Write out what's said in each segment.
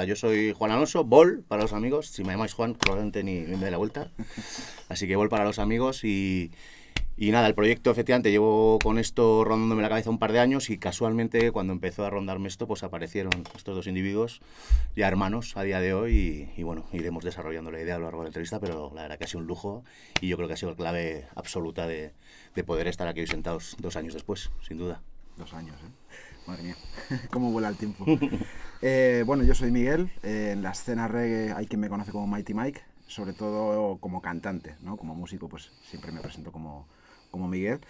Yo soy Juan Alonso, Bol para los amigos. Si me llamáis Juan, probablemente ni me dé la vuelta. Así que Bol para los amigos y nada, el proyecto efectivamente llevo con esto rondándome la cabeza un par de años y casualmente cuando empezó a rondarme esto pues aparecieron estos dos individuos ya hermanos a día de hoy y bueno, iremos desarrollando la idea a lo largo de la entrevista, pero la verdad que ha sido un lujo y yo creo que ha sido la clave absoluta de poder estar aquí hoy sentados 2 años después, sin duda. 2 años, Madre mía, cómo vuela el tiempo. Bueno, yo soy Miguel, en la escena reggae hay quien me conoce como Mighty Mike, sobre todo como cantante, ¿no? Como músico pues siempre me presento como Miguel.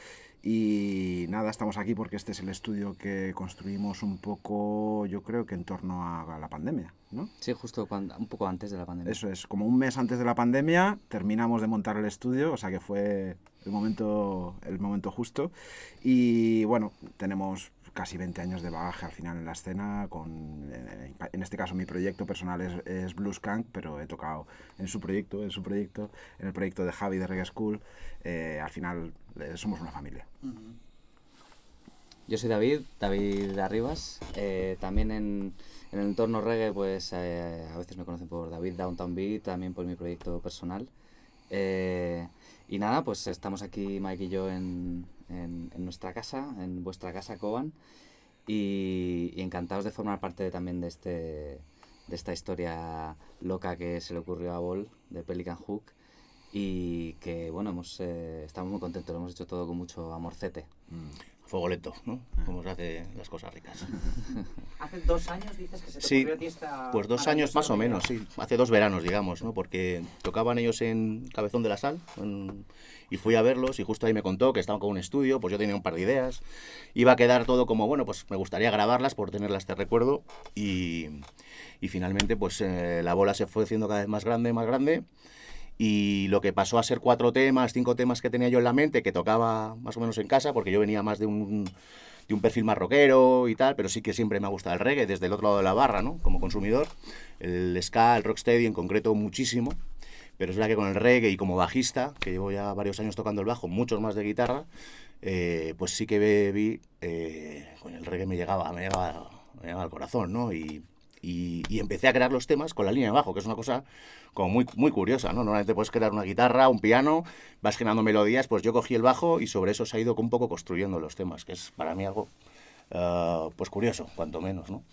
Y nada, estamos aquí porque este es el estudio que construimos un poco, yo creo que en torno a la pandemia, ¿no? Sí, justo un poco antes de la pandemia. Eso es, como un mes antes de la pandemia terminamos de montar el estudio, o sea que fue el momento justo. Y bueno, tenemos casi 20 años de bagaje al final en la escena, en este caso mi proyecto personal es Blue Skunk, pero he tocado en su proyecto, en el proyecto de Javi de Reggae School. Al final somos una familia. Yo soy David Arribas, también en el entorno reggae pues a veces me conocen por David Downtown Beat, también por mi proyecto personal. Y nada, pues estamos aquí Mike y yo en nuestra casa, en vuestra casa Coban, y encantados de formar parte también de esta historia loca que se le ocurrió a Bol de Pelican Hook y que bueno, estamos muy contentos, lo hemos hecho todo con mucho amorcete. Fuego lento, ¿no? Como se hace las cosas ricas. Hace 2 años dices que se te ocurrió a ti esta... Pues 2 años más o menos, sí. Hace 2 veranos, digamos, ¿no? Porque tocaban ellos en Cabezón de la Sal y fui a verlos y justo ahí me contó que estaban con un estudio, pues yo tenía un par de ideas. Iba a quedar todo como, bueno, pues me gustaría grabarlas por tenerlas de recuerdo y finalmente pues la bola se fue haciendo cada vez más grande. Y lo que pasó a ser 4 temas, 5 temas que tenía yo en la mente, que tocaba más o menos en casa, porque yo venía más de un perfil más rockero y tal, pero sí que siempre me ha gustado el reggae, desde el otro lado de la barra, ¿no? Como consumidor. El ska, el rocksteady en concreto muchísimo, pero es verdad que con el reggae y como bajista, que llevo ya varios años tocando el bajo, muchos más de guitarra, pues sí que vi, con el reggae me llegaba al corazón, ¿no? Y empecé a crear los temas con la línea de bajo, que es una cosa como muy, muy curiosa, ¿no? Normalmente puedes crear una guitarra, un piano, vas generando melodías, pues yo cogí el bajo y sobre eso se ha ido un poco construyendo los temas, que es para mí algo pues curioso, cuanto menos, ¿no?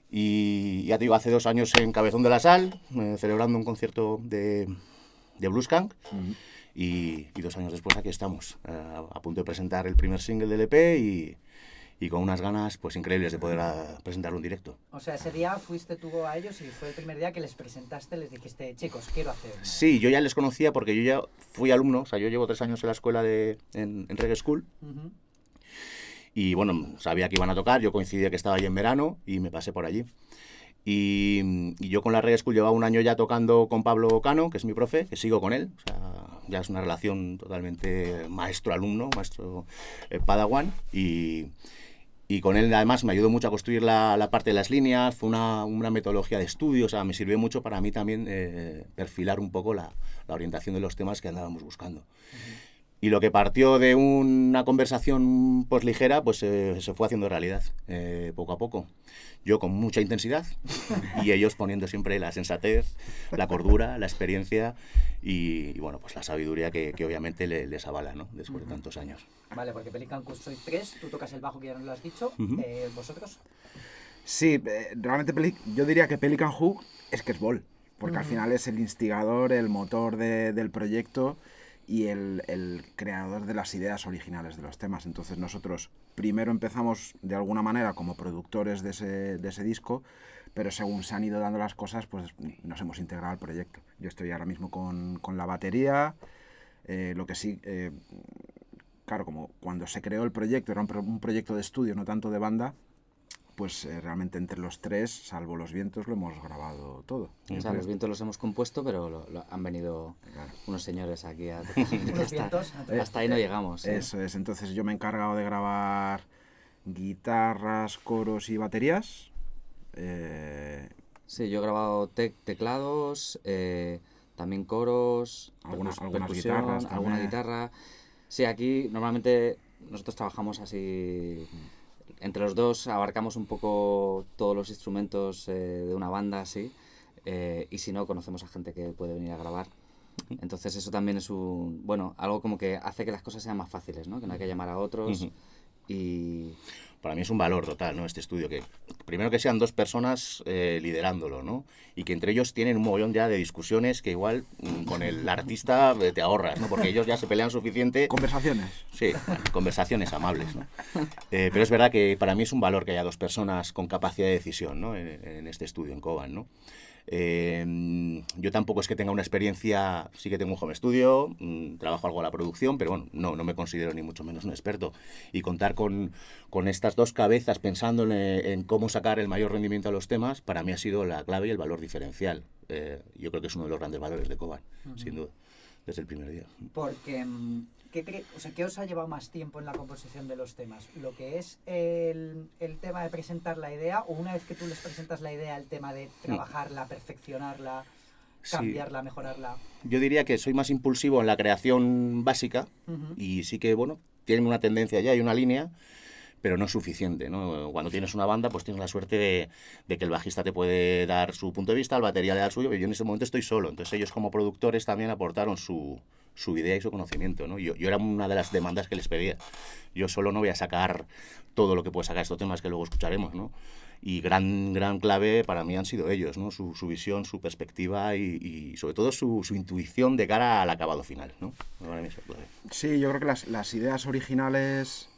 Y ya te digo, hace 2 años en Cabezón de la Sal, celebrando un concierto de Blue Skunk, y 2 años después aquí estamos, a punto de presentar el primer single del EP y con unas ganas pues increíbles de poder presentar un directo. O sea, ese día fuiste tú a ellos y fue el primer día que les presentaste, les dijiste, chicos, quiero hacer... Sí, yo ya les conocía porque yo ya fui alumno, o sea, yo llevo 3 años en la escuela en Reggae School. Y bueno, sabía que iban a tocar, yo coincidía que estaba allí en verano y me pasé por allí. Y yo con la Reggae School llevaba 1 año ya tocando con Pablo Cano, que es mi profe, que sigo con él, o sea, ya es una relación totalmente maestro-alumno, maestro Padawan, y con él además me ayudó mucho a construir la parte de las líneas, fue una metodología de estudio, o sea, me sirvió mucho para mí también perfilar un poco la orientación de los temas que andábamos buscando. Y lo que partió de una conversación pues ligera, pues se fue haciendo realidad, poco a poco. Yo con mucha intensidad y ellos poniendo siempre la sensatez, la cordura, la experiencia y bueno, pues la sabiduría que obviamente les avala, ¿no? Después de tantos años. Vale, porque Pelican Hook sois 3, tú tocas el bajo que ya nos lo has dicho, ¿vosotros? Sí, realmente yo diría que Pelican Hook es que es Bol, porque al final es el instigador, el motor del proyecto y el creador de las ideas originales de los temas. Entonces nosotros primero empezamos de alguna manera como productores de ese disco, pero según se han ido dando las cosas, pues nos hemos integrado al proyecto. Yo estoy ahora mismo con la batería, lo que sí, claro, como cuando se creó el proyecto, era un proyecto de estudio, no tanto de banda, pues realmente entre los 3, salvo Los Vientos, lo hemos grabado todo. O sea, Los Vientos los hemos compuesto, pero han venido unos señores aquí hasta ahí no llegamos. Eso es, entonces yo me he encargado de grabar guitarras, coros y baterías. Sí, yo he grabado teclados, también coros, algunas percusión, guitarras, alguna guitarra. Sí, aquí normalmente nosotros trabajamos así entre los dos abarcamos un poco todos los instrumentos de una banda así, y si no, conocemos a gente que puede venir a grabar. Entonces eso también es algo como que hace que las cosas sean más fáciles, ¿no? Que no hay que llamar a otros. Y para mí es un valor total, ¿no? Este estudio, que primero que sean dos personas liderándolo, ¿no? Y que entre ellos tienen un mogollón ya de discusiones que igual con el artista te ahorras, ¿no? Porque ellos ya se pelean suficiente. Conversaciones. Sí, conversaciones amables, ¿no? Pero es verdad que para mí es un valor que haya dos personas con capacidad de decisión, ¿no? En este estudio, en Koban, ¿no? Yo tampoco es que tenga una experiencia, sí que tengo un home studio, trabajo algo a la producción, pero bueno, no me considero ni mucho menos un experto. Y contar con estas dos cabezas pensando en cómo sacar el mayor rendimiento a los temas, para mí ha sido la clave y el valor diferencial. Yo creo que es uno de los grandes valores de Koban, sin duda, desde el primer día. Porque, ¿qué os ha llevado más tiempo en la composición de los temas? ¿Lo que es el tema de presentar la idea, o una vez que tú les presentas la idea, el tema de trabajarla, perfeccionarla, cambiarla, mejorarla? Yo diría que soy más impulsivo en la creación básica y sí que, bueno, tienen una tendencia ya y una línea, pero no es suficiente, ¿no? Cuando tienes una banda, pues tienes la suerte de que el bajista te puede dar su punto de vista, el batería le da el suyo, pero yo en ese momento estoy solo. Entonces ellos como productores también aportaron su idea y su conocimiento, ¿no? Yo era una de las demandas que les pedía. Yo solo no voy a sacar todo lo que puede sacar estos temas que luego escucharemos, ¿no? Y gran clave para mí han sido ellos, ¿no? Su visión, su perspectiva y sobre todo su intuición de cara al acabado final, ¿no? Para mí eso es clave. Sí, yo creo que las ideas originales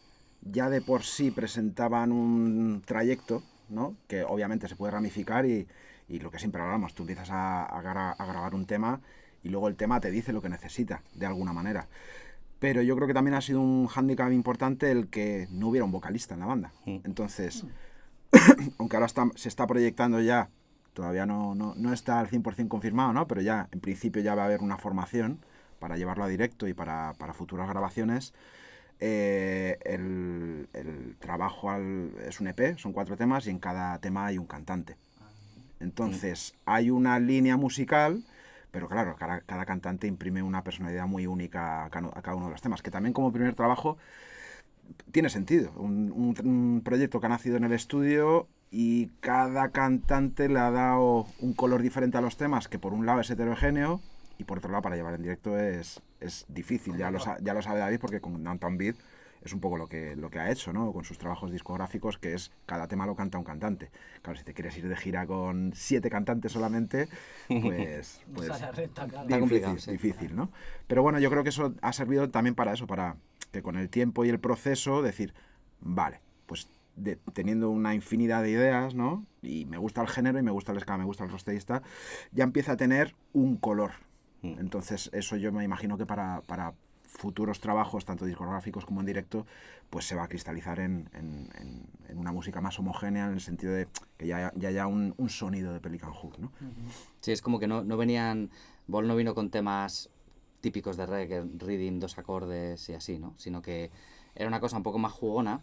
ya de por sí presentaban un trayecto, ¿no? Que obviamente se puede ramificar y lo que siempre hablamos, tú empiezas a grabar un tema y luego el tema te dice lo que necesita, de alguna manera. Pero yo creo que también ha sido un hándicap importante el que no hubiera un vocalista en la banda. Entonces, aunque ahora se está proyectando ya, todavía no está al 100% confirmado, ¿no? Pero ya, en principio ya va a haber una formación para llevarlo a directo y para futuras grabaciones. El trabajo es un EP, son 4 temas y en cada tema hay un cantante. Entonces, hay una línea musical, pero claro, cada cantante imprime una personalidad muy única a cada uno de los temas, que también como primer trabajo tiene sentido. Un proyecto que ha nacido en el estudio y cada cantante le ha dado un color diferente a los temas, que por un lado es heterogéneo y por otro lado para llevar en directo es difícil. Ya lo sabe David, porque con Downtown Beat es un poco lo que ha hecho, ¿no? Con sus trabajos discográficos, que es cada tema lo canta un cantante. Claro, si te quieres ir de gira con 7 cantantes solamente, pues difícil, ¿no? Pero bueno, yo creo que eso ha servido también para eso, para que con el tiempo y el proceso decir, vale, pues teniendo una infinidad de ideas, ¿no? Y me gusta el género y me gusta el ska, me gusta el rocksteadista, ya empieza a tener un color. Entonces eso yo me imagino que para futuros trabajos, tanto discográficos como en directo, pues se va a cristalizar en una música más homogénea, en el sentido de que ya haya un sonido de Pelican Hook, ¿no? Sí, es como que no venían... Ball no vino con temas típicos de reggae, reading, 2 acordes y así, ¿no? Sino que era una cosa un poco más jugona,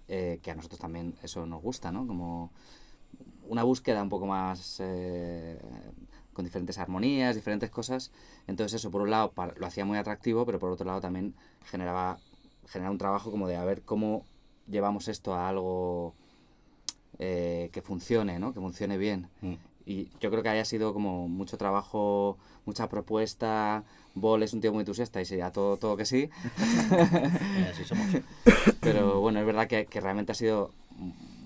que a nosotros también eso nos gusta, ¿no? Como una búsqueda un poco más... con diferentes armonías, diferentes cosas. Entonces eso, por un lado, lo hacía muy atractivo, pero por otro lado también genera un trabajo como de a ver cómo llevamos esto a algo que funcione, ¿no? Que funcione bien. Y yo creo que haya sido como mucho trabajo, mucha propuesta. Ball es un tío muy entusiasta y sí, a todo que sí. Así somos. Pero bueno, es verdad que realmente ha sido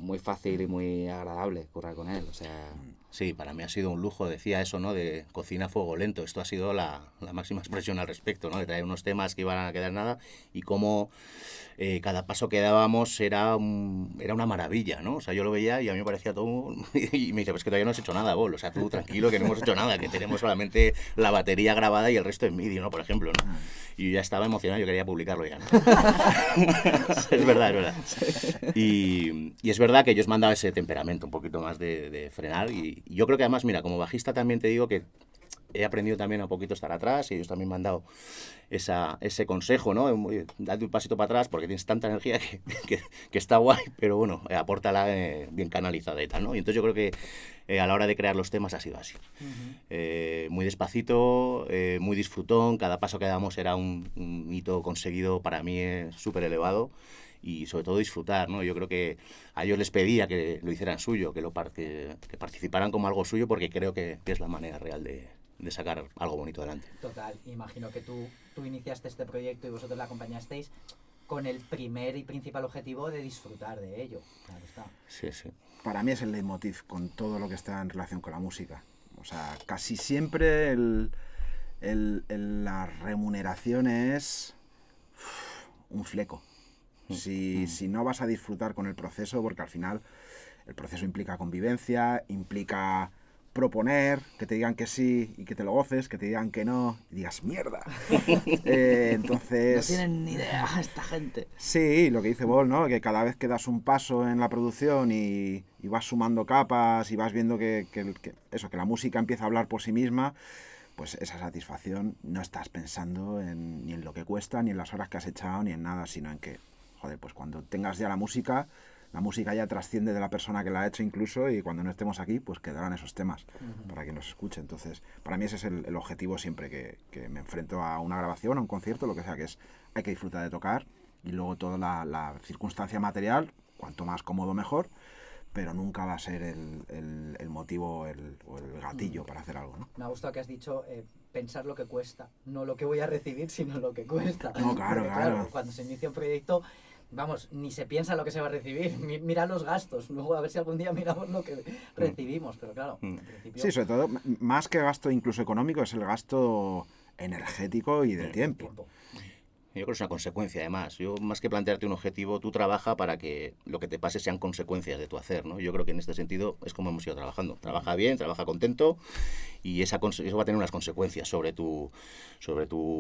muy fácil y muy agradable currar con él, o sea... Sí, para mí ha sido un lujo, decía eso, ¿no? De cocina a fuego lento. Esto ha sido la máxima expresión al respecto, ¿no? De traer unos temas que iban a quedar nada y cómo cada paso que dábamos era una maravilla, ¿no? O sea, yo lo veía y a mí me parecía todo... Y me dice, pues que todavía no has hecho nada, Bol. O sea, tú tranquilo, que no hemos hecho nada, que tenemos solamente la batería grabada y el resto en MIDI, ¿no? Por ejemplo, ¿no? Y yo ya estaba emocionado, yo quería publicarlo ya, ¿no? Es verdad. Y es verdad que ellos me han dado ese temperamento un poquito más de frenar y yo creo que además, mira, como bajista también te digo que he aprendido también a un poquito estar atrás y ellos también me han dado ese consejo, ¿no? Date un pasito para atrás porque tienes tanta energía que está guay, pero bueno, apórtala bien canalizada y tal, ¿no? Y entonces yo creo que a la hora de crear los temas ha sido así. muy despacito, muy disfrutón, cada paso que damos era un hito conseguido para mí súper elevado y sobre todo disfrutar, ¿no? Yo creo que a ellos les pedía que lo hicieran suyo, que participaran como algo suyo porque creo que es la manera real de sacar algo bonito adelante. Total, imagino que tú iniciaste este proyecto y vosotros le acompañasteis con el primer y principal objetivo de disfrutar de ello. Claro está. Sí, sí. Para mí es el leitmotiv con todo lo que está en relación con la música. O sea, casi siempre la remuneración es un fleco. Si no vas a disfrutar con el proceso, porque al final el proceso implica convivencia, implica proponer, que te digan que sí y que te lo goces, que te digan que no y digas mierda. Entonces... No tienen ni idea esta gente. Sí, lo que dice Bol, ¿no? Que cada vez que das un paso en la producción y vas sumando capas y vas viendo que la música empieza a hablar por sí misma, pues esa satisfacción no estás pensando ni en lo que cuesta, ni en las horas que has echado, ni en nada, sino en que, joder, pues cuando tengas ya la música ya trasciende de la persona que la ha hecho incluso, y cuando no estemos aquí, pues quedarán esos temas para quien los escuche. Entonces, para mí ese es el objetivo siempre que me enfrento a una grabación, a un concierto, lo que sea, que es hay que disfrutar de tocar, y luego toda la circunstancia material, cuanto más cómodo mejor, pero nunca va a ser el motivo o el gatillo para hacer algo, ¿no? Me ha gustado que has dicho pensar lo que cuesta, no lo que voy a recibir, sino lo que cuesta. No, claro, porque, claro. Cuando se inicia un proyecto, vamos, ni se piensa lo que se va a recibir, mira los gastos, luego a ver si algún día miramos lo que recibimos, pero claro, en principio... Sí, sobre todo, más que gasto incluso económico, es el gasto energético y de tiempo. Yo creo que es una consecuencia, además. Yo, más que plantearte un objetivo, tú trabaja para que lo que te pase sean consecuencias de tu hacer, ¿no? Yo creo que en este sentido es como hemos ido trabajando. Trabaja bien, trabaja contento, y eso va a tener unas consecuencias sobre tu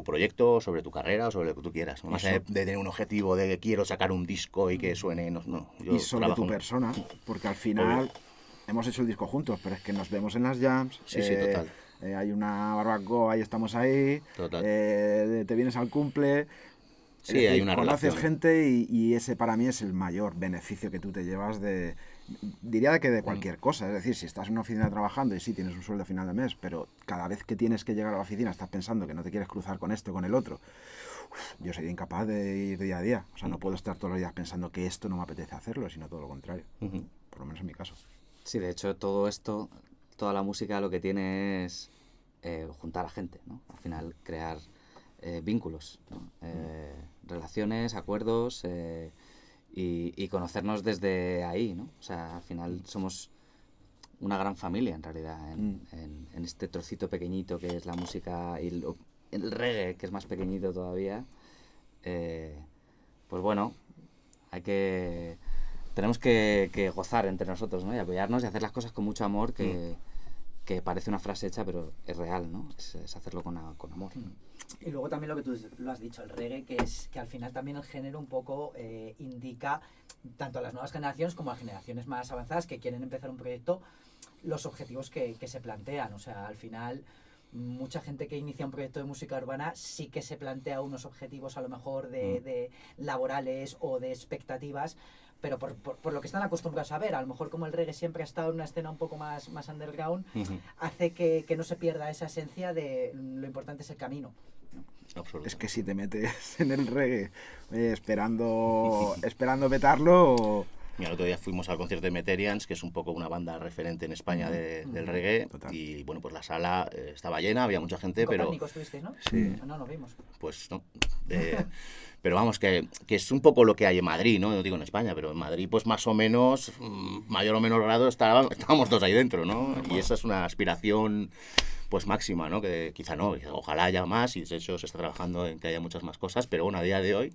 proyecto, sobre tu carrera, sobre lo que tú quieras. Más allá de tener un objetivo de que quiero sacar un disco y que suene... No, yo y sobre tu persona, porque al final hemos hecho el disco juntos, pero es que nos vemos en las jams. Sí, sí, total. Hay una barbacoa y estamos ahí. Total. Te vienes al cumple. Sí, decir, hay una conoces relación. Gente y ese para mí es el mayor beneficio que tú te llevas diría que de cualquier cosa. Es decir, si estás en una oficina trabajando y sí tienes un sueldo a final de mes, pero cada vez que tienes que llegar a la oficina estás pensando que no te quieres cruzar con esto, con el otro. Yo sería incapaz de ir día a día. O sea, no puedo estar todos los días pensando que esto no me apetece hacerlo, sino todo lo contrario. Por lo menos en mi caso. Sí, de hecho, toda la música lo que tiene es juntar a gente, ¿no? Al final, crear vínculos, ¿no? Relaciones, acuerdos, y conocernos desde ahí, ¿no? O sea, al final somos una gran familia, en realidad, en este trocito pequeñito que es la música, y el reggae, que es más pequeñito todavía. Pues bueno, tenemos que gozar entre nosotros, ¿no? Y apoyarnos y hacer las cosas con mucho amor, que parece una frase hecha, pero es real, ¿no? Es hacerlo con amor. Y luego también lo que tú lo has dicho, el reggae, que al final también el género un poco indica tanto a las nuevas generaciones como a las generaciones más avanzadas que quieren empezar un proyecto, los objetivos que se plantean. O sea, al final, mucha gente que inicia un proyecto de música urbana sí que se plantea unos objetivos a lo mejor de laborales o de expectativas, pero por lo que están acostumbrados a ver, a lo mejor como el reggae siempre ha estado en una escena un poco más underground, hace que no se pierda esa esencia de lo importante es el camino. Es que si te metes en el reggae esperando petarlo... Mira, el otro día fuimos al concierto de Meterians, que es un poco una banda referente en España del reggae. Total. Y bueno, pues la sala estaba llena, había mucha gente, pero... Copérnico estuvisteis, ¿no? Sí. No, nos vimos. Pues no. Pero vamos, que es un poco lo que hay en Madrid, ¿no? No digo en España, pero en Madrid, pues más o menos, mayor o menor grado, estábamos todos ahí dentro, ¿no? Y esa es una aspiración, pues máxima, ¿no? Que quizá no, ojalá haya más, y de hecho se está trabajando en que haya muchas más cosas, pero bueno, a día de hoy,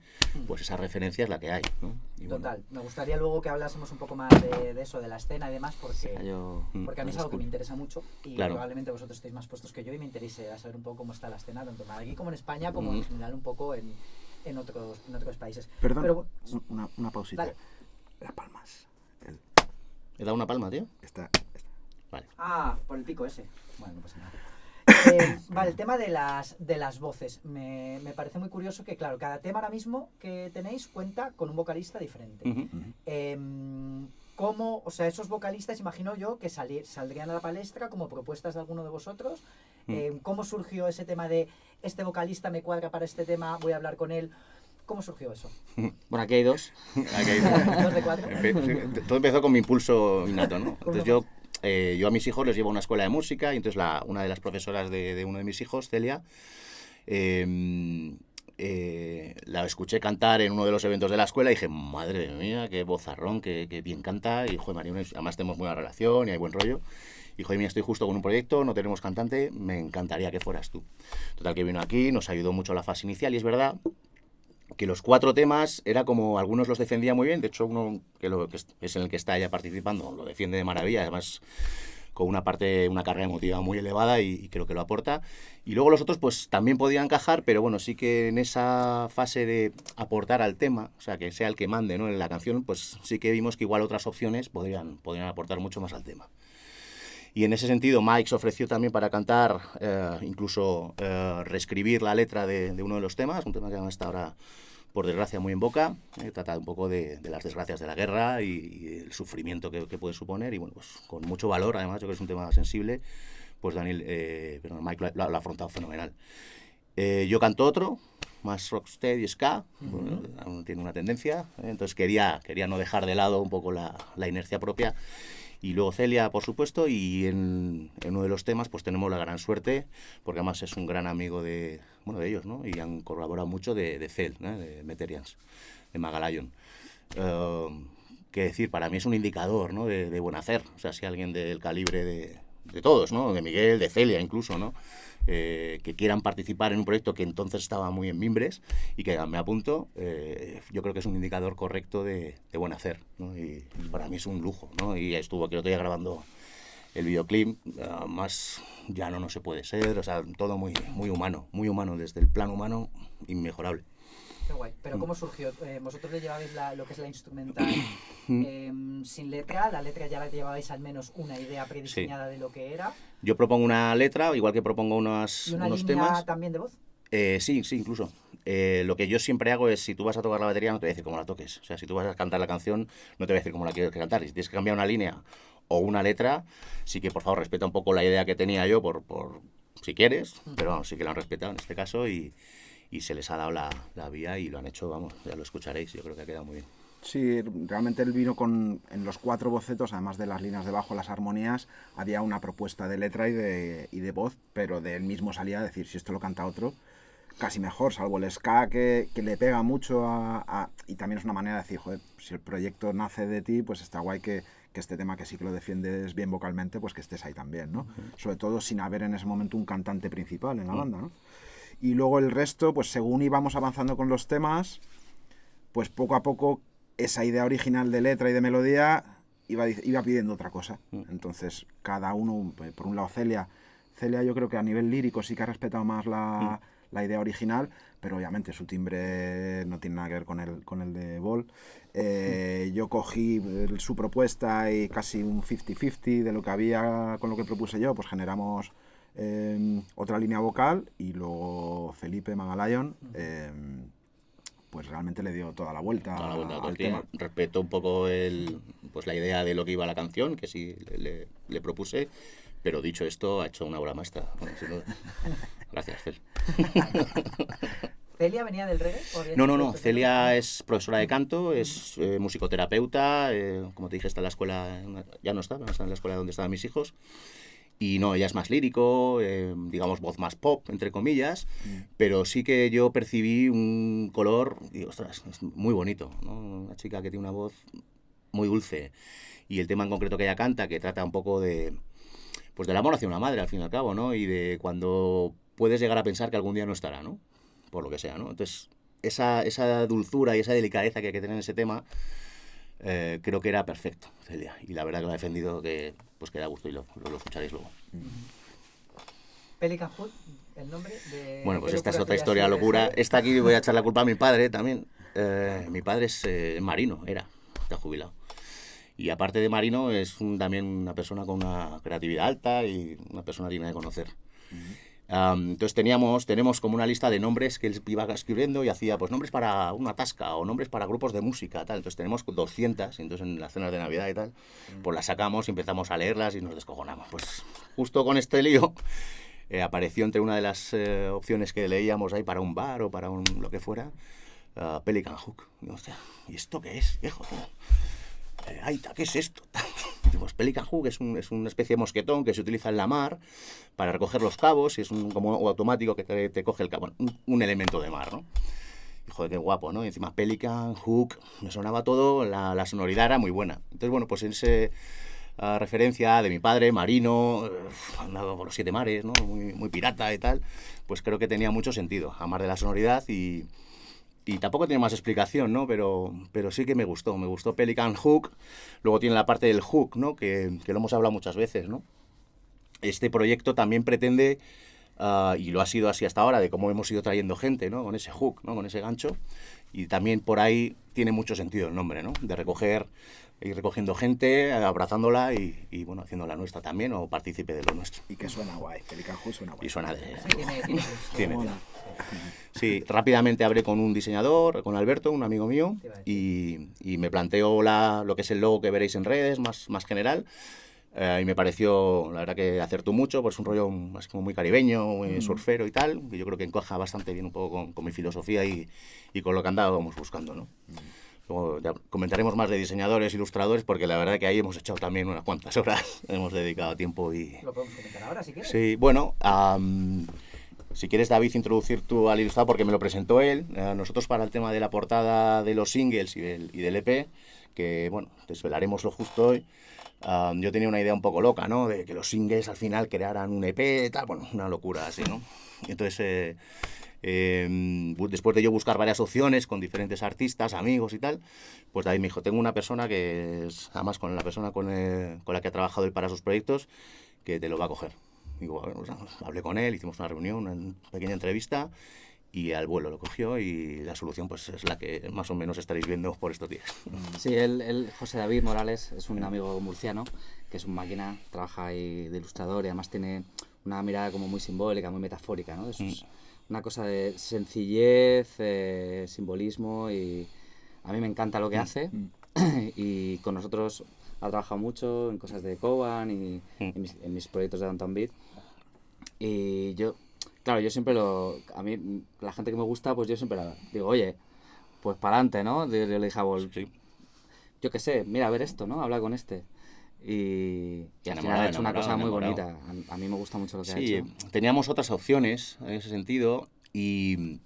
pues esa referencia es la que hay, ¿no? Y total. Bueno. Me gustaría luego que hablásemos un poco más de eso, de la escena y demás, porque a mí es algo que me interesa mucho, y claro, probablemente vosotros estéis más puestos que yo y me interese a saber un poco cómo está la escena, tanto en Madrid como en España, como en general un poco en otros países. Perdón, pero, una pausita. Dale. Las palmas. ¿He dado una palma, tío? Esta. Vale. Ah, por el pico ese. Bueno, no pasa nada. Vale, el tema de las voces. Me parece muy curioso que, claro, cada tema ahora mismo que tenéis cuenta con un vocalista diferente. ¿Cómo, o sea, esos vocalistas, imagino yo, que saldrían a la palestra como propuestas de alguno de vosotros? ¿Cómo surgió ese tema de este vocalista me cuadra para este tema, voy a hablar con él? ¿Cómo surgió eso? Bueno, aquí hay dos. Aquí hay- 2 de 4. Todo empezó con mi impulso innato, ¿no? Entonces yo a mis hijos les llevo a una escuela de música y entonces una de las profesoras de uno de mis hijos, Celia, la escuché cantar en uno de los eventos de la escuela y dije, madre mía, qué vozarrón, qué bien canta. Y, joder, María, además tenemos buena relación y hay buen rollo. Y, joder, mira, estoy justo con un proyecto, no tenemos cantante, me encantaría que fueras tú. Total, que vino aquí, nos ayudó mucho la fase inicial y es verdad que los 4 temas era como algunos los defendía muy bien, de hecho uno que es en el que está ella participando lo defiende de maravilla, además con una carga emotiva muy elevada y creo que lo aporta. Y luego los otros pues también podían encajar, pero bueno, sí que en esa fase de aportar al tema, o sea, que sea el que mande, ¿no?, en la canción, pues sí que vimos que igual otras opciones podrían aportar mucho más al tema. Y en ese sentido Mike se ofreció también para cantar, incluso reescribir la letra de uno de los temas, un tema que está ahora, por desgracia, muy en boca. Trata un poco de las desgracias de la guerra y el sufrimiento que puede suponer. Y bueno, pues con mucho valor, además, yo creo que es un tema sensible, pues Mike lo ha afrontado fenomenal. Yo canto otro, más rocksteady y ska, bueno, aún tiene una tendencia, entonces quería no dejar de lado un poco la inercia propia. Y luego Celia, por supuesto, y en uno de los temas pues tenemos la gran suerte, porque además es un gran amigo de ellos, ¿no? Y han colaborado mucho de Cel, ¿no?, de Meterians, de Magalion. Que decir, para mí es un indicador, ¿no?, de buen hacer. O sea, si alguien del calibre de todos, ¿no?, de Miguel, de Celia incluso, ¿no?, que quieran participar en un proyecto que entonces estaba muy en mimbres y que me apunto, yo creo que es un indicador correcto de buen hacer, ¿no? Y para mí es un lujo, ¿no? Y estuvo que lo estoy grabando el videoclip, más llano no se puede ser, o sea, todo muy humano, desde el plano humano, inmejorable. Qué guay. Pero ¿cómo surgió? Vosotros le llevabais lo que es la instrumental sin letra, la letra ya la llevabais al menos una idea prediseñada de lo que era. Yo propongo una letra, igual que propongo ¿Y una unos línea temas. también de voz? Sí, incluso. Lo que yo siempre hago es, si tú vas a tocar la batería, no te voy a decir cómo la toques. O sea, si tú vas a cantar la canción, no te voy a decir cómo la quieres cantar. Y si tienes que cambiar una línea o una letra, sí que por favor respeta un poco la idea que tenía yo, por si quieres, pero vamos, sí que lo han respetado en este caso y se les ha dado la vía y lo han hecho, vamos, ya lo escucharéis, yo creo que ha quedado muy bien. Sí, realmente él vino en los 4 bocetos, además de las líneas de bajo, las armonías, había una propuesta de letra y de voz, pero de él mismo salía a decir, si esto lo canta otro, casi mejor, salvo el ska que le pega mucho y también es una manera de decir, joder, si el proyecto nace de ti, pues está guay que este tema que sí que lo defiendes bien vocalmente, pues que estés ahí también, ¿no? Sobre todo sin haber en ese momento un cantante principal en la banda, ¿no? Y luego el resto, pues según íbamos avanzando con los temas, pues poco a poco esa idea original de letra y de melodía iba pidiendo otra cosa. Entonces, cada uno, por un lado Celia yo creo que a nivel lírico sí que ha respetado más la idea original, pero obviamente su timbre no tiene nada que ver con el de Bol. Yo cogí su propuesta y casi un 50-50 de lo que había con lo que propuse yo, pues generamos otra línea vocal y luego Felipe Magalion pues realmente le dio toda la vuelta al tema. Respeto un poco pues la idea de lo que iba la canción, que sí le propuse, pero dicho esto, ha hecho una obra maestra. Bueno, sin duda. Gracias, Cel. ¿Celia venía del reggae? No. Celia es profesora de canto, es musicoterapeuta, como te dije, está en la escuela, ya no está en la escuela donde estaban mis hijos. Y no, ella es más lírico, digamos voz más pop, entre comillas, pero sí que yo percibí un color, y ostras, es muy bonito, ¿no? Una chica que tiene una voz muy dulce. Y el tema en concreto que ella canta, que trata un poco pues del amor hacia una madre, al fin y al cabo, ¿no? Y de cuando puedes llegar a pensar que algún día no estará, ¿no? Por lo que sea, ¿no? Entonces, esa dulzura y esa delicadeza que hay que tener en ese tema, creo que era perfecto, Celia. Y la verdad que lo ha defendido, que da gusto y lo escucharéis luego. Pelican Hood, el nombre de... Bueno, pues esta es otra historia locura. Esta aquí voy a echar la culpa a mi padre también. Mi padre es marino, está jubilado. Y aparte de marino, es también una persona con una creatividad alta y una persona digna de conocer. Entonces tenemos como una lista de nombres que él iba escribiendo y hacía pues nombres para una tasca o nombres para grupos de música, tal. Entonces tenemos 200, y entonces en las cenas de Navidad y tal, pues las sacamos y empezamos a leerlas y nos descojonamos. Pues justo con este lío apareció entre una de las opciones que leíamos ahí para un bar o para lo que fuera, Pelican Hook. Y, o sea, ¿y esto qué es, viejo? Aita, ¿qué es esto? Pues Pelican Hook es una especie de mosquetón que se utiliza en la mar para recoger los cabos y es como automático que te coge el cabo, un elemento de mar, ¿no? Y, joder, qué guapo, ¿no? Y encima Pelican Hook, me sonaba todo, la sonoridad era muy buena. Entonces, bueno, pues en ese referencia de mi padre, marino, andaba por los 7 mares, ¿no? Muy pirata y tal, pues creo que tenía mucho sentido, amar de la sonoridad y tampoco tiene más explicación, ¿no? Pero sí que me gustó Pelican Hook. Luego tiene la parte del hook, ¿no? Que lo hemos hablado muchas veces, ¿no? Este proyecto también pretende, y lo ha sido así hasta ahora, de cómo hemos ido trayendo gente, ¿no? Con ese hook, ¿no? Con ese gancho. Y también por ahí tiene mucho sentido el nombre, ¿no? De ir recogiendo gente, abrazándola y bueno, haciéndola nuestra también, o partícipe de lo nuestro. Y que suena guay, Pelican Hook suena guay. Y suena Sí, tiene. Sí, rápidamente hablé con un diseñador, con Alberto, un amigo mío, y me planteó lo que es el logo que veréis en redes, más general. Y me pareció, la verdad que acertó mucho, pues un rollo más como muy caribeño, muy surfero y tal, que yo creo que encaja bastante bien un poco con mi filosofía y con lo que andábamos buscando, ¿no? Luego ya comentaremos más de diseñadores, ilustradores, porque la verdad que ahí hemos echado también unas cuantas horas, hemos dedicado tiempo y... Lo podemos comentar ahora, si quieres. Sí, bueno, si quieres, David, introducir tú al ilustrador, porque me lo presentó él. Nosotros para el tema de la portada de los singles y del EP, que, bueno, desvelaremos lo justo hoy, yo tenía una idea un poco loca, ¿no? De que los singles al final crearan un EP, tal, bueno, una locura así, ¿no? Y entonces... después de yo buscar varias opciones con diferentes artistas, amigos y tal, pues David me dijo, tengo una persona que es, además con la persona con la que ha trabajado él para sus proyectos, que te lo va a coger. Digo, bueno, pues, hablé con él, hicimos una reunión, una pequeña entrevista y al vuelo lo cogió y la solución pues es la que más o menos estaréis viendo por estos días. Sí, José David Morales, es un amigo murciano que es un máquina, trabaja ahí de ilustrador y además tiene una mirada como muy simbólica, muy metafórica, ¿no? Una cosa de sencillez, simbolismo y a mí me encanta lo que hace y con nosotros ha trabajado mucho en cosas de Coban y en mis proyectos de Downtown Beat y yo, claro, yo siempre a mí, la gente que me gusta, pues yo siempre digo, oye, pues para adelante, ¿no? Yo le dije a Vol, yo qué sé, mira, a ver esto, ¿no? Habla con este. Y al final ha hecho una cosa muy bonita. A mí me gusta mucho lo que ha hecho. Sí, teníamos otras opciones en ese sentido y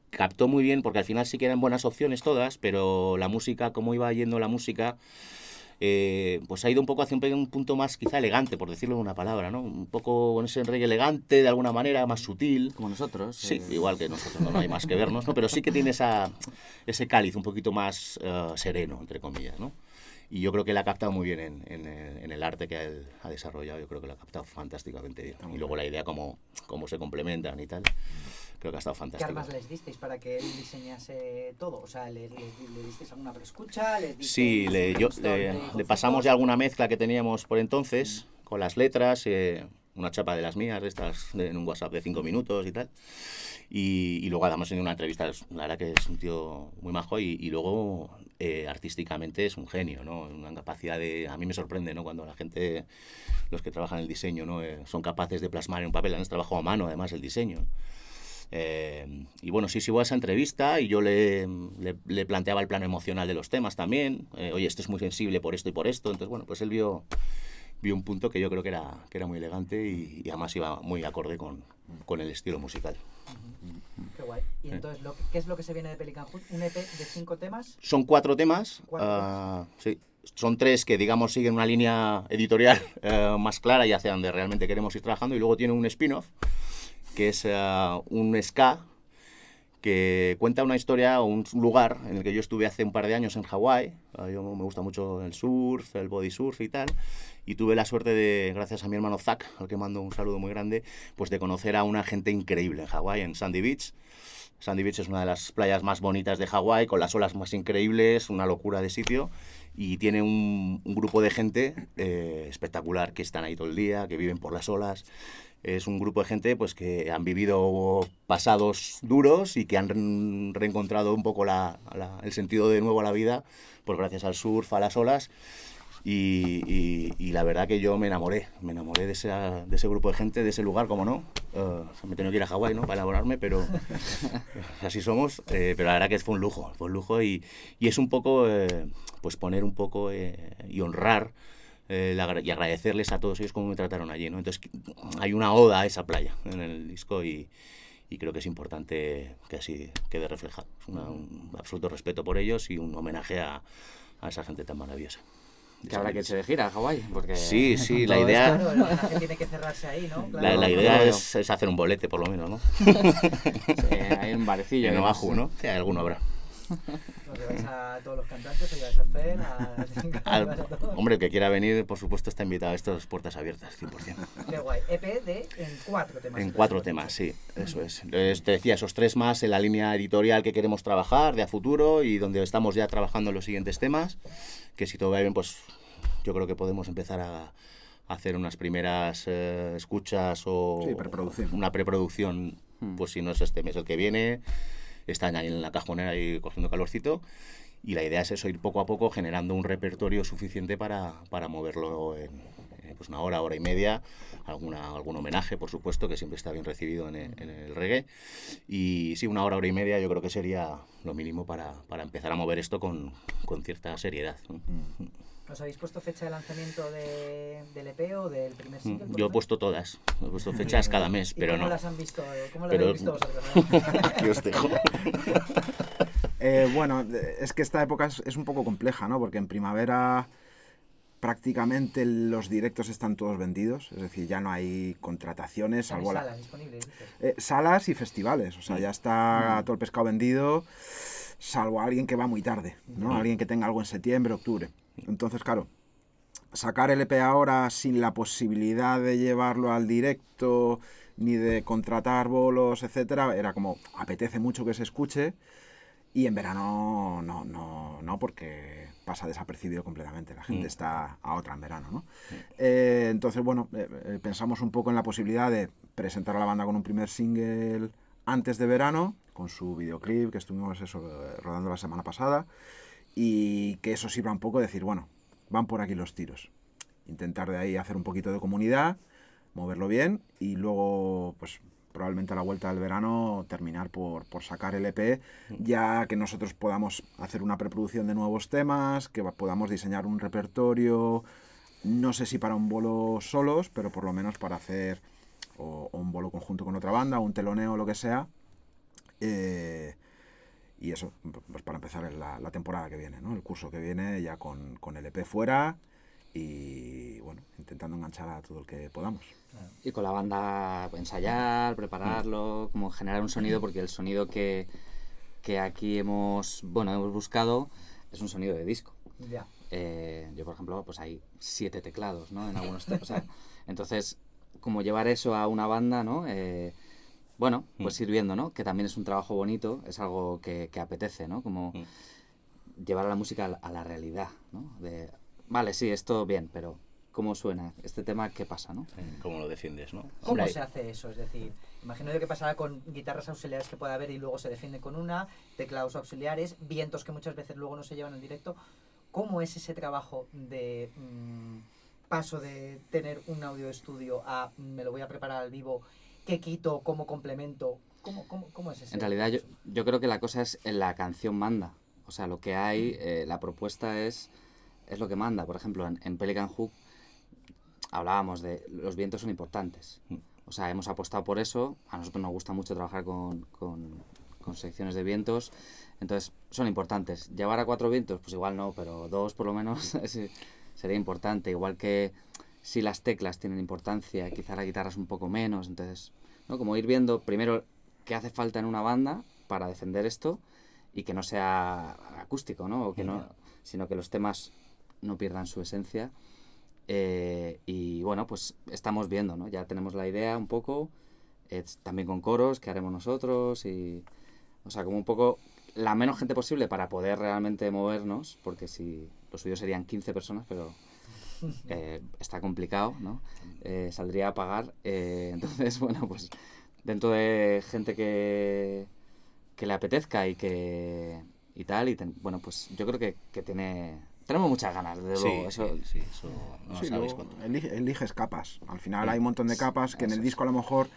captó muy bien, porque al final sí que eran buenas opciones todas, pero la música, como iba yendo la música, pues ha ido un poco hacia un punto más quizá elegante, por decirlo de una palabra, ¿no? Un poco con ese reggae elegante, de alguna manera, más sutil. Como nosotros. Sí, igual que nosotros, no hay más que vernos, ¿no? Pero sí que tiene ese cáliz un poquito más sereno, entre comillas, ¿no? Y yo creo que la ha captado muy bien en el arte que él ha desarrollado. Yo creo que la ha captado fantásticamente bien. Y luego la idea, cómo se complementan y tal, creo que ha estado fantástico. ¿Qué armas les disteis para que él diseñase todo? O sea, ¿le disteis alguna preescucha? Sí, le pasamos ya alguna mezcla que teníamos por entonces, con las letras, una chapa de las mías, estas en un WhatsApp de 5 minutos y tal. Y luego además en una entrevista, la verdad que es un tío muy majo y luego artísticamente es un genio, ¿no? Una capacidad a mí me sorprende, ¿no? Cuando la gente, los que trabajan en el diseño, ¿no? Son capaces de plasmar en un papel, han trabajado a mano además el diseño. Y bueno, sí hubo esa entrevista y yo le planteaba el plano emocional de los temas también. Oye, esto es muy sensible por esto y por esto. Entonces, bueno, pues él vio un punto que yo creo que era muy elegante y además iba muy acorde con el estilo musical. Qué guay. ¿Y entonces qué es lo que se viene de Pelican Hook? ¿Un EP de 5 temas? Son 4 temas. Sí. Son 3 que, digamos, siguen una línea editorial más clara y hacia donde realmente queremos ir trabajando. Y luego tiene un spin-off, que es un ska, que cuenta una historia o un lugar en el que yo estuve hace un par de años en Hawái. Yo me gusta mucho el surf, el body surf y tal. Y tuve la suerte de, gracias a mi hermano Zach, al que mando un saludo muy grande, pues de conocer a una gente increíble en Hawái, en Sandy Beach. Sandy Beach es una de las playas más bonitas de Hawái, con las olas más increíbles, una locura de sitio. Y tiene un grupo de gente espectacular, que están ahí todo el día, que viven por las olas. Es un grupo de gente pues que han vivido pasados duros y que han reencontrado un poco el sentido de nuevo a la vida, pues gracias al surf, a las olas. Y la verdad que yo me enamoré de ese grupo de gente, de ese lugar, como no. Me he tenido que ir a Hawái, ¿no?, para enamorarme, pero así somos. Pero la verdad que fue un lujo y es un poco, pues poner un poco y honrar y agradecerles a todos ellos cómo me trataron allí, ¿no? Entonces hay una oda a esa playa en el disco y creo que es importante que así quede reflejado. Es un absoluto respeto por ellos y un homenaje a esa gente tan maravillosa. Que habrá que irse de gira a Hawái, porque... Sí, con la todo idea... esto- Claro, el homenaje tiene que cerrarse ahí, ¿no? Claro. La idea Claro. es hacer un bolete, por lo menos, ¿no? Sí, hay un barecillo. En que Oahu, no ¿no? Sí, alguno habrá. Os lleváis a todos los cantantes, os lleváis a Fer, a todos. Hombre, el que quiera venir, por supuesto, está invitado. Esto es puertas abiertas, 100%. Qué guay. EP en 4 temas. En 4 temas, sí, eso es. Entonces, te decía, esos 3 más en la línea editorial que queremos trabajar de a futuro y donde estamos ya trabajando en los siguientes temas, que si todo va bien, pues yo creo que podemos empezar a hacer unas primeras escuchas o Sí, preproducción. una preproducción, pues si no es este mes el que viene, están ahí en la cajonera y cogiendo calorcito. Y la idea es eso, ir poco a poco generando un repertorio suficiente para moverlo en pues una hora y media, algún homenaje, por supuesto, que siempre está bien recibido en el reggae. Y sí, una hora y media yo creo que sería lo mínimo para empezar a mover esto con cierta seriedad, ¿no? ¿Os habéis puesto fecha de lanzamiento del EP o del primer single? por Yo he ejemplo? puesto todas, he puesto fechas cada mes, ¿Y pero cómo no. las han visto? ¿Cómo las Pero- habéis visto vosotros? Aquí os dejo. Bueno, es que esta época es un poco compleja, ¿no? Porque en primavera prácticamente los directos están todos vendidos, es decir, ya no hay contrataciones, ¿Tenéis salvo salas disponibles? dices? salas y festivales, o sea, ya está todo el pescado vendido, salvo alguien que va muy tarde, ¿no? Alguien que tenga algo en septiembre, octubre. Entonces, claro, sacar el EP ahora sin la posibilidad de llevarlo al directo, ni de contratar bolos, etcétera, era como, apetece mucho que se escuche, y en verano no, porque pasa desapercibido completamente. La gente está a otra en verano, ¿no? Entonces, bueno, pensamos un poco en la posibilidad de presentar a la banda con un primer single antes de verano, con su videoclip que estuvimos rodando la semana pasada, y que eso sirva un poco de decir, bueno, van por aquí los tiros. Intentar de ahí hacer un poquito de comunidad, moverlo bien, y luego, pues probablemente a la vuelta del verano terminar por sacar el EP, ya que nosotros podamos hacer una preproducción de nuevos temas, que podamos diseñar un repertorio, no sé si para un bolo solos, pero por lo menos para hacer o un bolo conjunto con otra banda, o un teloneo o lo que sea. Y eso, pues para empezar la temporada que viene, ¿no? El curso que viene ya con el EP fuera y, bueno, intentando enganchar a todo el que podamos. Y con la banda ensayar, prepararlo, como generar un sonido, porque el sonido que aquí hemos buscado es un sonido de disco. Ya. Yo, por ejemplo, pues hay 7 teclados, ¿no? En algunos o sea, entonces, como llevar eso a una banda, ¿no? Pues ir viendo, ¿no? Que también es un trabajo bonito, es algo que apetece, ¿no? Como llevar a la música a la realidad, ¿no? Vale, sí, esto bien, pero ¿cómo suena? Este tema, ¿qué pasa, no? ¿Cómo lo defiendes, no? ¿Cómo Hombre, se hace eso? Es decir, imagino yo que pasará con guitarras auxiliares que pueda haber y luego se defiende con una, teclados auxiliares, vientos que muchas veces luego no se llevan en directo. ¿Cómo es ese trabajo de paso de tener un audio de estudio a me lo voy a preparar al vivo? ¿Qué quito? ¿Cómo complemento? ¿Cómo es ese? En realidad yo creo que la cosa es la canción manda. O sea, lo que hay, la propuesta es lo que manda. Por ejemplo, en Pelican Hook hablábamos de los vientos son importantes. O sea, hemos apostado por eso. A nosotros nos gusta mucho trabajar con secciones de vientos. Entonces, son importantes. Llevar a 4 vientos, pues igual no, pero 2 por lo menos sería importante. Igual que si las teclas tienen importancia, quizá la guitarra es un poco menos. Entonces, ¿no? Como ir viendo primero qué hace falta en una banda para defender esto y que no sea acústico, ¿no? O que no, sino que los temas no pierdan su esencia. Y bueno, pues estamos viendo, ¿no? Ya tenemos la idea un poco, también con coros que haremos nosotros y, o sea, como un poco la menos gente posible para poder realmente movernos, porque si lo suyo serían 15 personas, pero está complicado, ¿no? Saldría a pagar, entonces, bueno, pues dentro de gente que le apetezca y tal, bueno, pues yo creo que tiene tenemos muchas ganas, desde Sí, luego. Eso, sí, eso no Sí, sabéis luego cuánto. eliges capas. Al final hay un montón de capas que en el Eso es. disco a lo mejor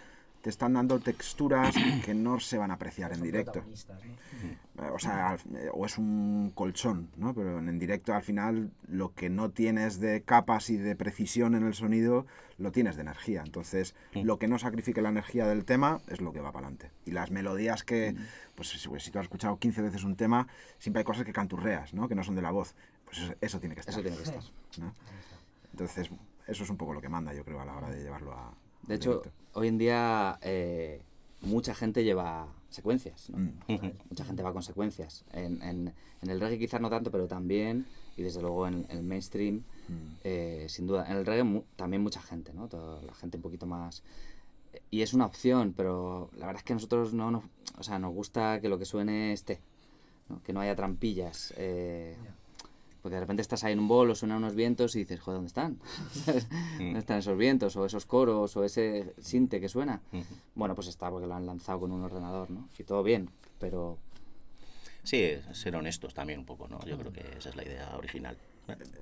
te están dando texturas que no se van a apreciar en Son directo. protagonistas, ¿no? O sea, o es un colchón, ¿no? Pero en directo al final lo que no tienes de capas y de precisión en el sonido, lo tienes de energía. Entonces, lo que no sacrifique la energía del tema es lo que va para adelante. Y las melodías que, pues si tú has escuchado 15 veces un tema, siempre hay cosas que canturreas, ¿no? Que no son de la voz. Pues eso tiene que estar. eso tiene que estar. ¿No? Entonces, eso es un poco lo que manda, yo creo, a la hora de llevarlo a... De hecho, hoy en día mucha gente lleva secuencias, ¿no? Mucha gente va con secuencias. En el reggae quizás no tanto, pero también, y desde luego en el mainstream, sin duda. En el reggae también mucha gente, ¿no? La gente un poquito más... Y es una opción, pero la verdad es que a nosotros o sea, nos gusta que lo que suene esté, ¿no? Que no haya trampillas. Porque de repente estás ahí en un bolo, suenan unos vientos y dices, joder, ¿dónde están? ¿Dónde están esos vientos? O esos coros, o ese sinte que suena. Bueno, pues está porque lo han lanzado con un ordenador, ¿no? Y todo bien, pero... Sí, ser honestos también un poco, ¿no? Yo creo que esa es la idea original.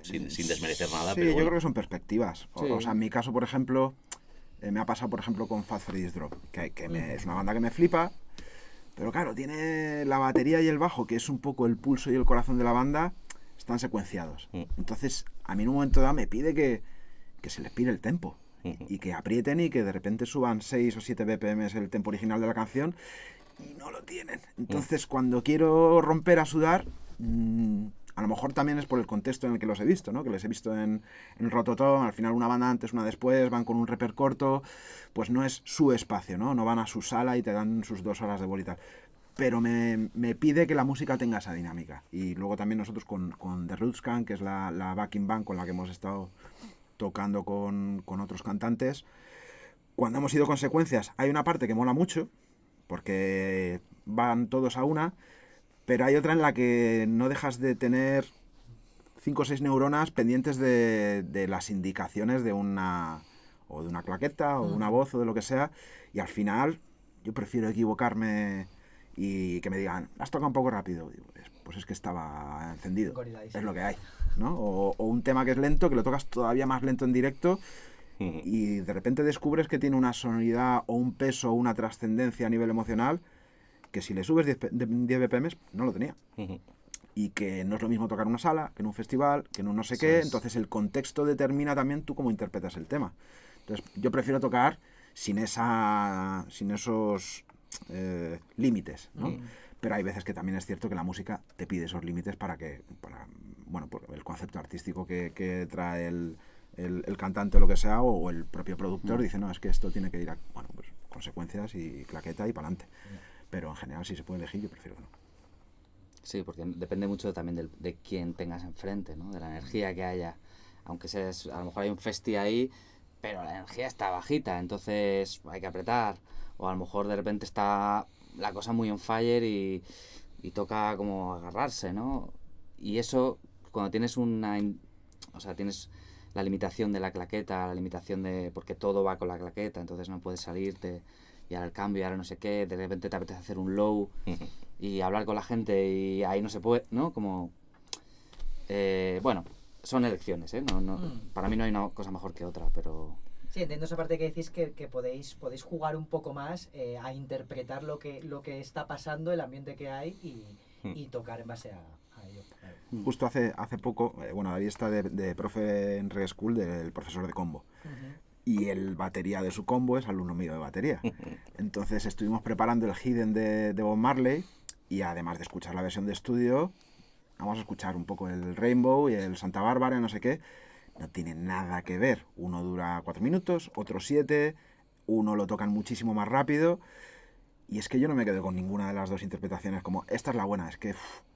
Sin desmerecer nada, Sí, pero yo bueno. creo que son perspectivas. Sí. O sea, en mi caso, por ejemplo, me ha pasado, por ejemplo, con Fat Freddy's Drop, es una banda que me flipa, pero claro, tiene la batería y el bajo, que es un poco el pulso y el corazón de la banda, están secuenciados. Entonces, a mí en un momento dado me pide que se les pire el tempo y que aprieten y que de repente suban 6 o 7 BPM el tempo original de la canción y no lo tienen. Entonces, cuando quiero romper a sudar, a lo mejor también es por el contexto en el que los he visto, ¿no? Que les he visto en Rototom, al final una banda antes, una después, van con un reper corto, pues no es su espacio, ¿no? No van a su sala y te dan sus 2 horas de bol y tal. Pero me pide que la música tenga esa dinámica. Y luego también nosotros con The Roots Gang, que es la backing band con la que hemos estado tocando con otros cantantes, cuando hemos ido con secuencias, hay una parte que mola mucho, porque van todos a una, pero hay otra en la que no dejas de tener 5 o 6 neuronas pendientes de las indicaciones de una claqueta o de una voz o de lo que sea, y al final yo prefiero equivocarme y que me digan, has tocado un poco rápido. Digo, pues es que estaba encendido, es lo que hay, ¿no? O un tema que es lento, que lo tocas todavía más lento en directo y de repente descubres que tiene una sonoridad o un peso o una trascendencia a nivel emocional que si le subes 10 BPM no lo tenía. Y que no es lo mismo tocar en una sala, que en un festival, que en un no sé qué. Entonces el contexto determina también tú cómo interpretas el tema. Entonces yo prefiero tocar sin esos límites, ¿no? Pero hay veces que también es cierto que la música te pide esos límites por el concepto artístico que trae el cantante o lo que sea, o el propio productor dice, no, es que esto tiene que ir a consecuencias y claqueta y para adelante. Pero en general, si se puede elegir, yo prefiero que no. Sí, porque depende mucho también de quién tengas enfrente, ¿no? De la energía que haya. Aunque seas, a lo mejor hay un festi ahí, pero la energía está bajita, entonces hay que apretar. O a lo mejor de repente está la cosa muy on fire y toca como agarrarse, ¿no? Y eso, cuando tienes o sea, tienes la limitación de la claqueta, la limitación porque todo va con la claqueta, entonces no puedes salirte y ahora el cambio y ahora no sé qué, de repente te apetece hacer un low y hablar con la gente y ahí no se puede, ¿no? Como, bueno, son elecciones, ¿eh? Para mí no hay una cosa mejor que otra, pero... Sí, entiendo esa parte que decís que podéis jugar un poco más a interpretar lo que está pasando, el ambiente que hay y tocar en base a ello. Claro. Justo hace poco, David está de profe en Reggae School del profesor de combo. Y el batería de su combo es alumno mío de batería. Entonces estuvimos preparando el Hidden de Bob Marley y además de escuchar la versión de estudio, vamos a escuchar un poco el Rainbow y el Santa Bárbara, no sé qué. No tiene nada que ver. Uno dura 4 minutos, otro 7, uno lo tocan muchísimo más rápido. Y es que yo no me quedo con ninguna de las dos interpretaciones como, esta es la buena, es que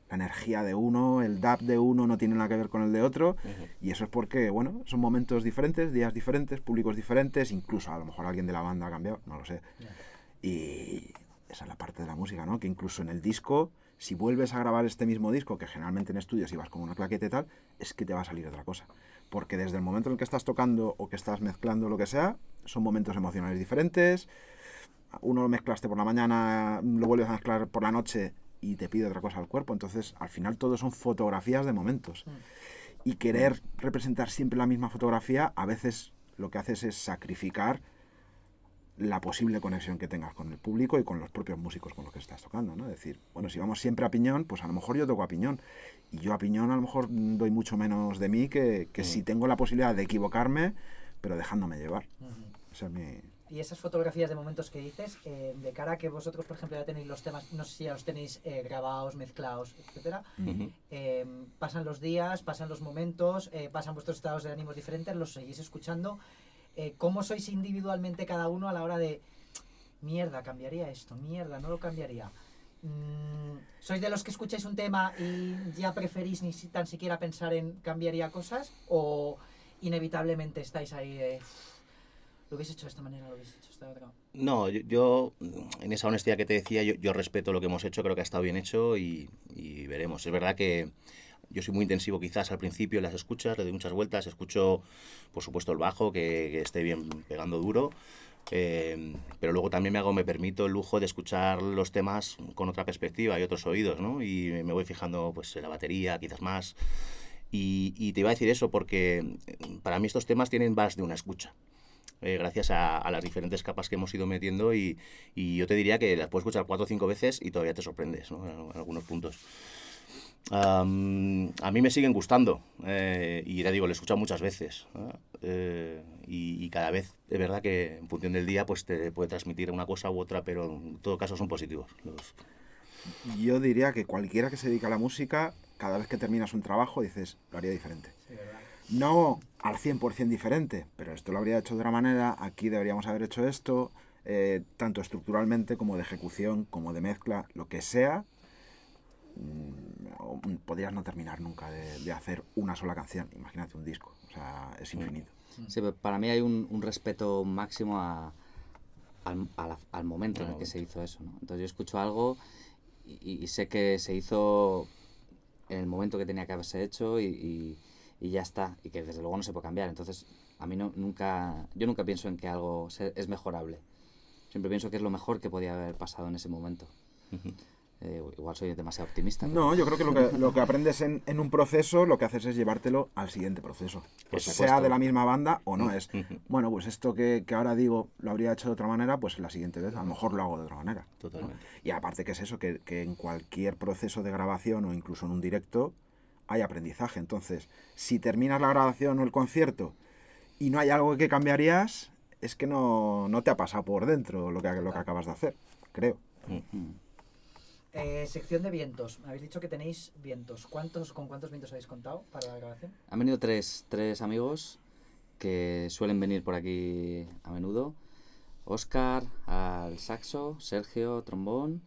la energía de uno, el dub de uno no tiene nada que ver con el de otro. Y eso es porque, son momentos diferentes, días diferentes, públicos diferentes, incluso a lo mejor alguien de la banda ha cambiado, no lo sé. Y esa es la parte de la música, ¿no? Que incluso en el disco, si vuelves a grabar este mismo disco, que generalmente en estudios ibas con una claqueta y tal, es que te va a salir otra cosa. Porque desde el momento en el que estás tocando o que estás mezclando lo que sea, son momentos emocionales diferentes. Uno lo mezclaste por la mañana, lo vuelves a mezclar por la noche y te pide otra cosa al cuerpo. Entonces, al final, todo son fotografías de momentos. y querer representar siempre la misma fotografía, a veces lo que haces es sacrificar la posible conexión que tengas con el público y con los propios músicos con los que estás tocando, ¿no? Es decir, bueno, si vamos siempre a piñón, pues a lo mejor yo toco a piñón, y yo a piñón a lo mejor doy mucho menos de mí que si tengo la posibilidad de equivocarme, pero dejándome llevar. Esa es mi... Y esas fotografías de momentos que dices, de cara a que vosotros, por ejemplo, ya tenéis los temas, no sé si ya los tenéis grabados, mezclados, etcétera, pasan los días, pasan los momentos, pasan vuestros estados de ánimos diferentes, los seguís escuchando. ¿Cómo sois individualmente cada uno a la hora de mierda, cambiaría esto, mierda, no lo cambiaría? ¿Sois de los que escucháis un tema y ya preferís ni tan siquiera pensar en cambiaría cosas? ¿O inevitablemente estáis ahí de lo hubiese hecho de esta manera, lo hubiese hecho de esta otra? No, yo en esa honestidad que te decía, yo respeto lo que hemos hecho, creo que ha estado bien hecho y veremos. Es verdad que yo soy muy intensivo quizás al principio en las escuchas, le doy muchas vueltas, escucho por supuesto el bajo, que esté bien pegando duro, pero luego también me permito el lujo de escuchar los temas con otra perspectiva y otros oídos, ¿no? Y me voy fijando pues en la batería, quizás más. Y te iba a decir eso porque para mí estos temas tienen más de una escucha. Gracias a las diferentes capas que hemos ido metiendo y yo te diría que las puedes escuchar 4 o 5 veces y todavía te sorprendes, ¿no? En algunos puntos. A mí me siguen gustando y ya digo, lo he escuchado muchas veces, ¿no? Y cada vez es verdad que en función del día pues te puede transmitir una cosa u otra, pero en todo caso son positivos. Yo diría que cualquiera que se dedica a la música, cada vez que terminas un trabajo dices, lo haría diferente. Sí, ¿verdad? No al 100% diferente, pero esto lo habría hecho de otra manera, aquí deberíamos haber hecho esto, tanto estructuralmente como de ejecución, como de mezcla, lo que sea. Podrías no terminar nunca de hacer una sola canción, imagínate un disco, o sea, es infinito. Sí, para mí hay un respeto máximo al momento en el que se hizo eso, ¿no? Entonces yo escucho algo y sé que se hizo en el momento que tenía que haberse hecho y ya está, y que desde luego no se puede cambiar. Entonces a mí yo nunca pienso en que algo es mejorable, siempre pienso que es lo mejor que podía haber pasado en ese momento. Igual soy demasiado optimista. No, yo creo que lo que aprendes en un proceso, lo que haces es llevártelo al siguiente proceso. Por Sea supuesto. de la misma banda o no. Es, bueno, pues esto que ahora digo lo habría hecho de otra manera, pues la siguiente vez a lo mejor lo hago de otra manera. Totalmente. Y aparte que es eso, que en cualquier proceso de grabación o incluso en un directo hay aprendizaje. Entonces, si terminas la grabación o el concierto y no hay algo que cambiarías, es que no te ha pasado por dentro lo que acabas de hacer, creo. Sección de vientos. Me habéis dicho que tenéis vientos. ¿Con cuántos vientos habéis contado para la grabación? Han venido tres amigos que suelen venir por aquí a menudo. Óscar al saxo, Sergio trombón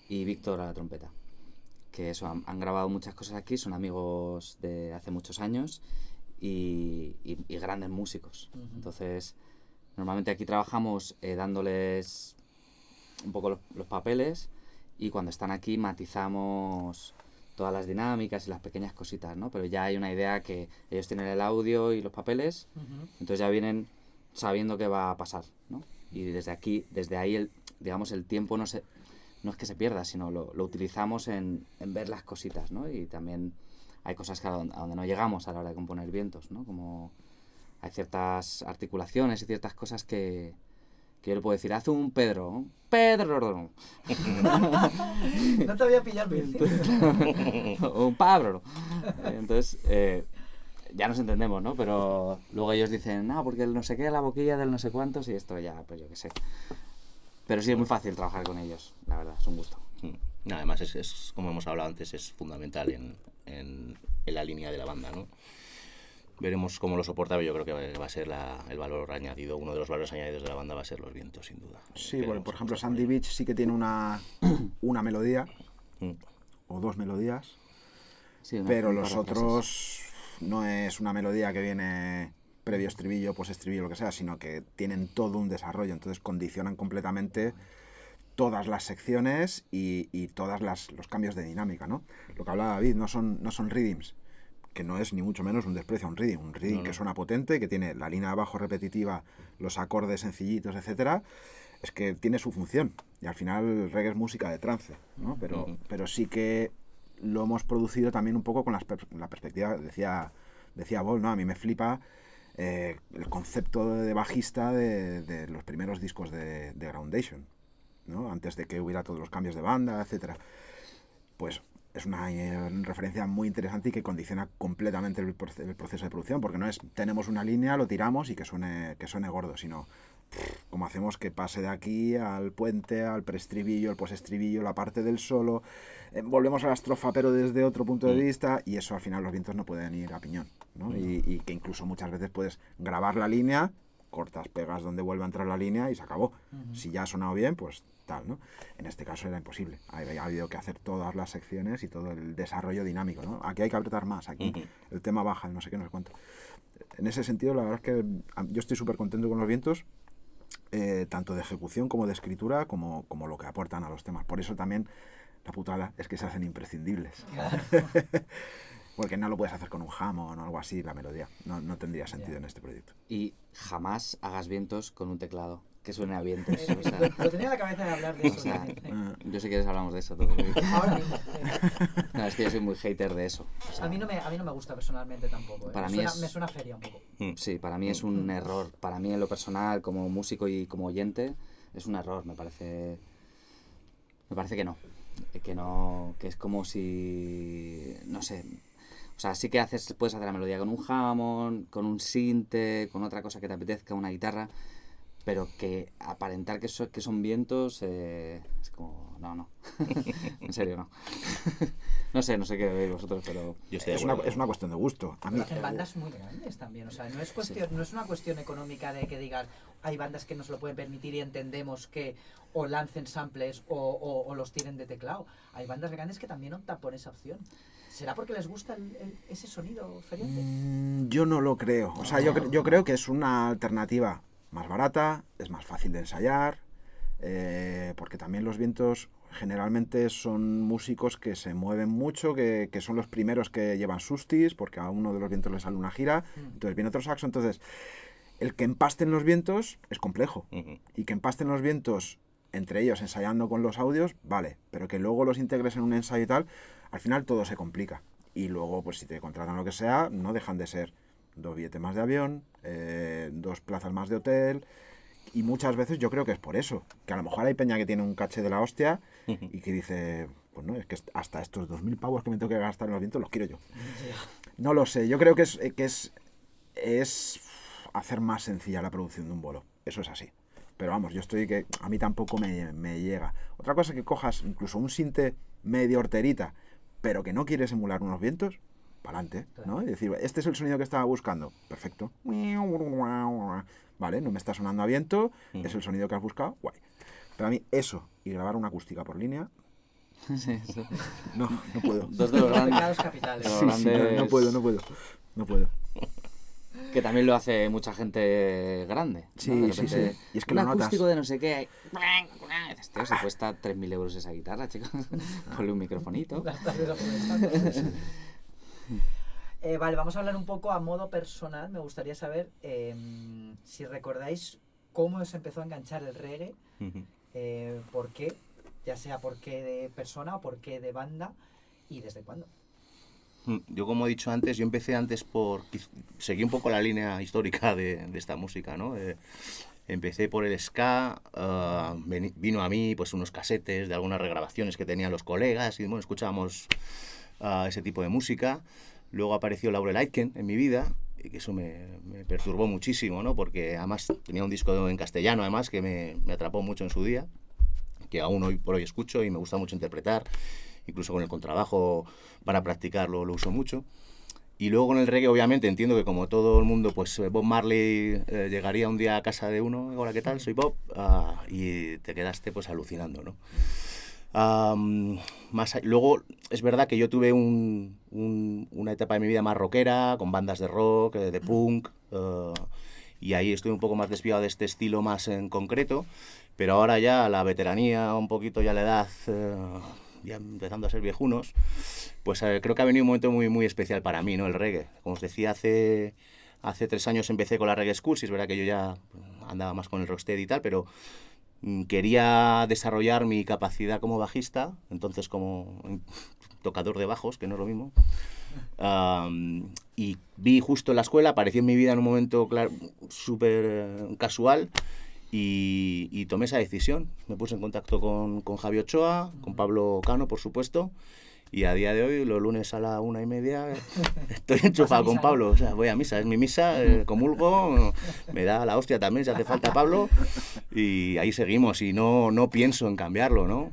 y Víctor a la trompeta. Que eso, han grabado muchas cosas aquí, son amigos de hace muchos años y grandes músicos. Entonces, normalmente aquí trabajamos dándoles un poco los papeles, y cuando están aquí matizamos todas las dinámicas y las pequeñas cositas, ¿no? Pero ya hay una idea que ellos tienen el audio y los papeles, entonces ya vienen sabiendo qué va a pasar, ¿no? Y desde ahí el tiempo no es que se pierda, sino lo utilizamos en ver las cositas, ¿no? Y también hay cosas a donde no llegamos a la hora de componer vientos, ¿no? Como hay ciertas articulaciones y ciertas cosas que yo le puedo decir, haz un Pedro. ¡Pedro! No te voy a pillar bien. O un Pablo. Entonces, ya nos entendemos, ¿no? Pero luego ellos dicen, no, porque el no sé qué, la boquilla del no sé cuántos, y esto ya, pues yo qué sé. Pero sí es muy fácil trabajar con ellos, la verdad, es un gusto. Además, es como hemos hablado antes, es fundamental en la línea de la banda, ¿no? Veremos cómo lo soporta, pero yo creo que va a ser el valor añadido, uno de los valores añadidos de la banda va a ser los vientos, sin duda. Sí, bueno, por ejemplo, Sandy Beach sí que tiene una melodía o dos melodías, Sí, pero un los par de otros no es una melodía que viene previo estribillo, postestribillo, lo que sea, sino que tienen todo un desarrollo, entonces condicionan completamente todas las secciones y todos los cambios de dinámica, ¿no? Lo que hablaba David, no son rhythms, que no es ni mucho menos un desprecio a un rhythm que suena potente, que tiene la línea de bajo repetitiva, los acordes sencillitos, etcétera, es que tiene su función, y al final el reggae es música de trance, ¿no? Pero sí que lo hemos producido también un poco con la perspectiva, decía decía Bol, ¿no? A mí me flipa el concepto de bajista de los primeros discos de Groundation, ¿no? Antes de que hubiera todos los cambios de banda, etcétera. Pues es una referencia muy interesante y que condiciona completamente el proceso de producción, porque no es tenemos una línea, lo tiramos y que suene gordo, sino como hacemos que pase de aquí al puente, al preestribillo, el postestribillo, la parte del solo, volvemos a la estrofa pero desde otro punto de vista, y eso al final los vientos no pueden ir a piñón, ¿no? Y que incluso muchas veces puedes grabar la línea, cortas, pegas donde vuelve a entrar la línea y se acabó. Si ya ha sonado bien, pues tal, ¿no? En este caso era imposible. Ha habido que hacer todas las secciones y todo el desarrollo dinámico, ¿no? Aquí hay que apretar más, aquí el tema baja, no sé qué, no sé cuánto. En ese sentido, la verdad es que yo estoy súper contento con los vientos, tanto de ejecución como de escritura, como lo que aportan a los temas. Por eso también la putada es que se hacen imprescindibles. Claro. Porque no lo puedes hacer con un Hammond o algo así, la melodía. No tendría sentido en este proyecto. Y jamás hagas vientos con un teclado que suene a vientos. O sea, lo tenía en la cabeza de hablar de eso. O sea, yo si quieres hablamos de eso. Todo. Ahora mismo. No, es que yo soy muy hater de eso. O sea, a mí no me gusta personalmente tampoco. Para mí me suena feria un poco. Sí, para mí es un error. Para mí en lo personal, como músico y como oyente, es un error. Me parece que no. Que es como si... No sé... O sea, sí que puedes hacer la melodía con un Hammond, con un sinte, con otra cosa que te apetezca, una guitarra, pero que aparentar que son vientos es como... No. En serio, no. No sé qué veis vosotros, pero... Es una cuestión de gusto. A mí hacen bandas muy grandes también, o sea, no es una cuestión económica de que digas hay bandas que no se lo pueden permitir y entendemos que o lancen samples o los tienen de teclado. Hay bandas grandes que también optan por esa opción. ¿Será porque les gusta ese sonido feriante? Yo no lo creo. O sea, yo creo que es una alternativa más barata, es más fácil de ensayar, porque también los vientos generalmente son músicos que se mueven mucho, que son los primeros que llevan sustis, porque a uno de los vientos le sale una gira, entonces viene otro saxo, entonces el que empasten los vientos es complejo, y que empasten los vientos entre ellos ensayando con los audios, vale, pero que luego los integres en un ensayo y tal, al final todo se complica. Y luego, pues si te contratan lo que sea, no dejan de ser 2 billetes más de avión, 2 plazas más de hotel, y muchas veces yo creo que es por eso, que a lo mejor hay peña que tiene un caché de la hostia y que dice, pues no, es que hasta estos 2.000 pavos que me tengo que gastar en los vientos los quiero yo. No lo sé, yo creo que es hacer más sencilla la producción de un bolo, eso es así. Pero vamos, yo estoy que a mí tampoco me llega. Otra cosa es que cojas incluso un sinte medio horterita, pero que no quieres emular unos vientos, para adelante, ¿no? Y decir, este es el sonido que estaba buscando, perfecto. Vale, no me está sonando a viento, es el sonido que has buscado, guay. Pero a mí eso y grabar una acústica por línea, sí. No puedo. Dos de los grandes capitales. Sí, no puedo. Que también lo hace mucha gente grande. Sí, ¿no? sí. Y es que un lo notas. acústico de no sé qué. Dices, tío, se cuesta 3.000 euros esa guitarra, chicos. Ponle un microfonito. Vale, vamos a hablar un poco a modo personal. Me gustaría saber si recordáis cómo os empezó a enganchar el reggae, por qué, ya sea por qué de persona o por qué de banda y desde cuándo. Yo, como he dicho antes, yo empecé antes seguí un poco la línea histórica de esta música, ¿no? Empecé por el ska, vino a mí pues unos casetes de algunas regrabaciones que tenían los colegas y bueno, escuchábamos ese tipo de música. Luego apareció Laurel Aitken en mi vida y que eso me perturbó muchísimo, ¿no? Porque además tenía un disco en castellano además que me atrapó mucho en su día, que aún hoy por hoy escucho y me gusta mucho interpretar. Incluso con el contrabajo para practicarlo lo uso mucho. Y luego con el reggae, obviamente, entiendo que como todo el mundo, pues Bob Marley llegaría un día a casa de uno, hola, ¿qué tal? Soy Bob, y te quedaste pues alucinando, ¿no? Luego es verdad que yo tuve una etapa de mi vida más rockera, con bandas de rock, de punk, y ahí estoy un poco más desviado de este estilo más en concreto, pero ahora ya la veteranía, un poquito ya la edad... ya empezando a ser viejunos, pues creo que ha venido un momento muy, muy especial para mí, ¿no? El reggae. Como os decía, hace 3 años empecé con la Reggae School, si es verdad que yo ya andaba más con el rocksteady y tal, pero quería desarrollar mi capacidad como bajista, entonces como tocador de bajos, que no es lo mismo. Y vi justo en la escuela, apareció en mi vida en un momento súper casual y tomé esa decisión. Me puse en contacto con Javi Ochoa, con Pablo Cano, por supuesto, y a día de hoy, los lunes a la 1:30, estoy enchufado con Pablo. O sea, voy a misa, es mi misa, comulgo, me da la hostia también si hace falta Pablo, y ahí seguimos, y no pienso en cambiarlo, ¿no?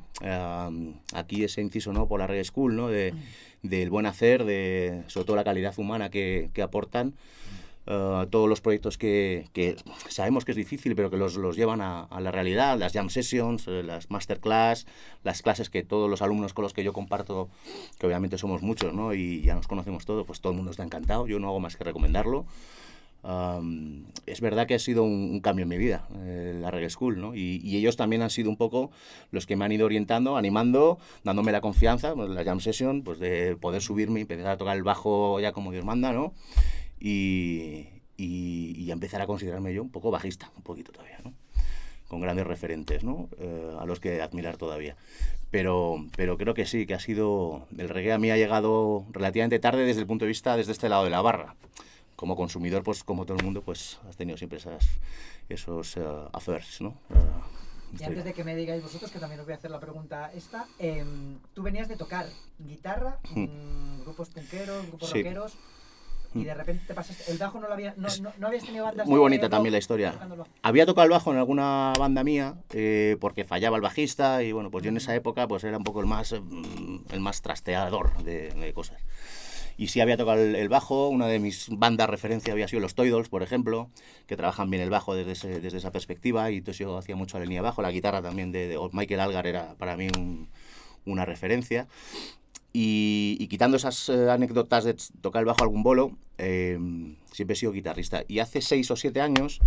Aquí ese inciso, ¿no?, por la Reggae School, ¿no?, del buen hacer, sobre todo la calidad humana que aportan. Todos los proyectos que sabemos que es difícil, pero que los llevan a la realidad, las jam sessions, las masterclass, las clases que todos los alumnos con los que yo comparto, que obviamente somos muchos, ¿no?, y ya nos conocemos todos, pues todo el mundo está encantado, yo no hago más que recomendarlo. Es verdad que ha sido un cambio en mi vida, la Reggae School, ¿no? Y ellos también han sido un poco los que me han ido orientando, animando, dándome la confianza, pues, la jam session, pues de poder subirme y empezar a tocar el bajo ya como Dios manda, ¿no? Y empezar a considerarme yo un poco bajista, un poquito todavía, ¿no? Con grandes referentes, ¿no? A los que admirar todavía. Pero creo que sí, que ha sido... El reggae a mí ha llegado relativamente tarde desde el punto de vista, desde este lado de la barra. Como consumidor, pues como todo el mundo, pues has tenido siempre esos affairs, ¿no? Y antes de que me digáis vosotros, que también os voy a hacer la pregunta esta, tú venías de tocar guitarra, grupos punkeros, grupos rockeros, y de repente te pasaste, el bajo no habías tenido bandas. Muy bonita también la historia. Había tocado el bajo en alguna banda mía, porque fallaba el bajista, y bueno, pues yo en esa época pues era un poco el más trasteador de cosas. Y sí había tocado el bajo, una de mis bandas referencia había sido los Toy Dolls, por ejemplo, que trabajan bien el bajo desde esa perspectiva, y entonces yo hacía mucho la línea de bajo, la guitarra también de Michael Algar era para mí una referencia. Y quitando esas anécdotas de tocar el bajo a algún bolo, siempre he sido guitarrista. Y hace 6 o 7 años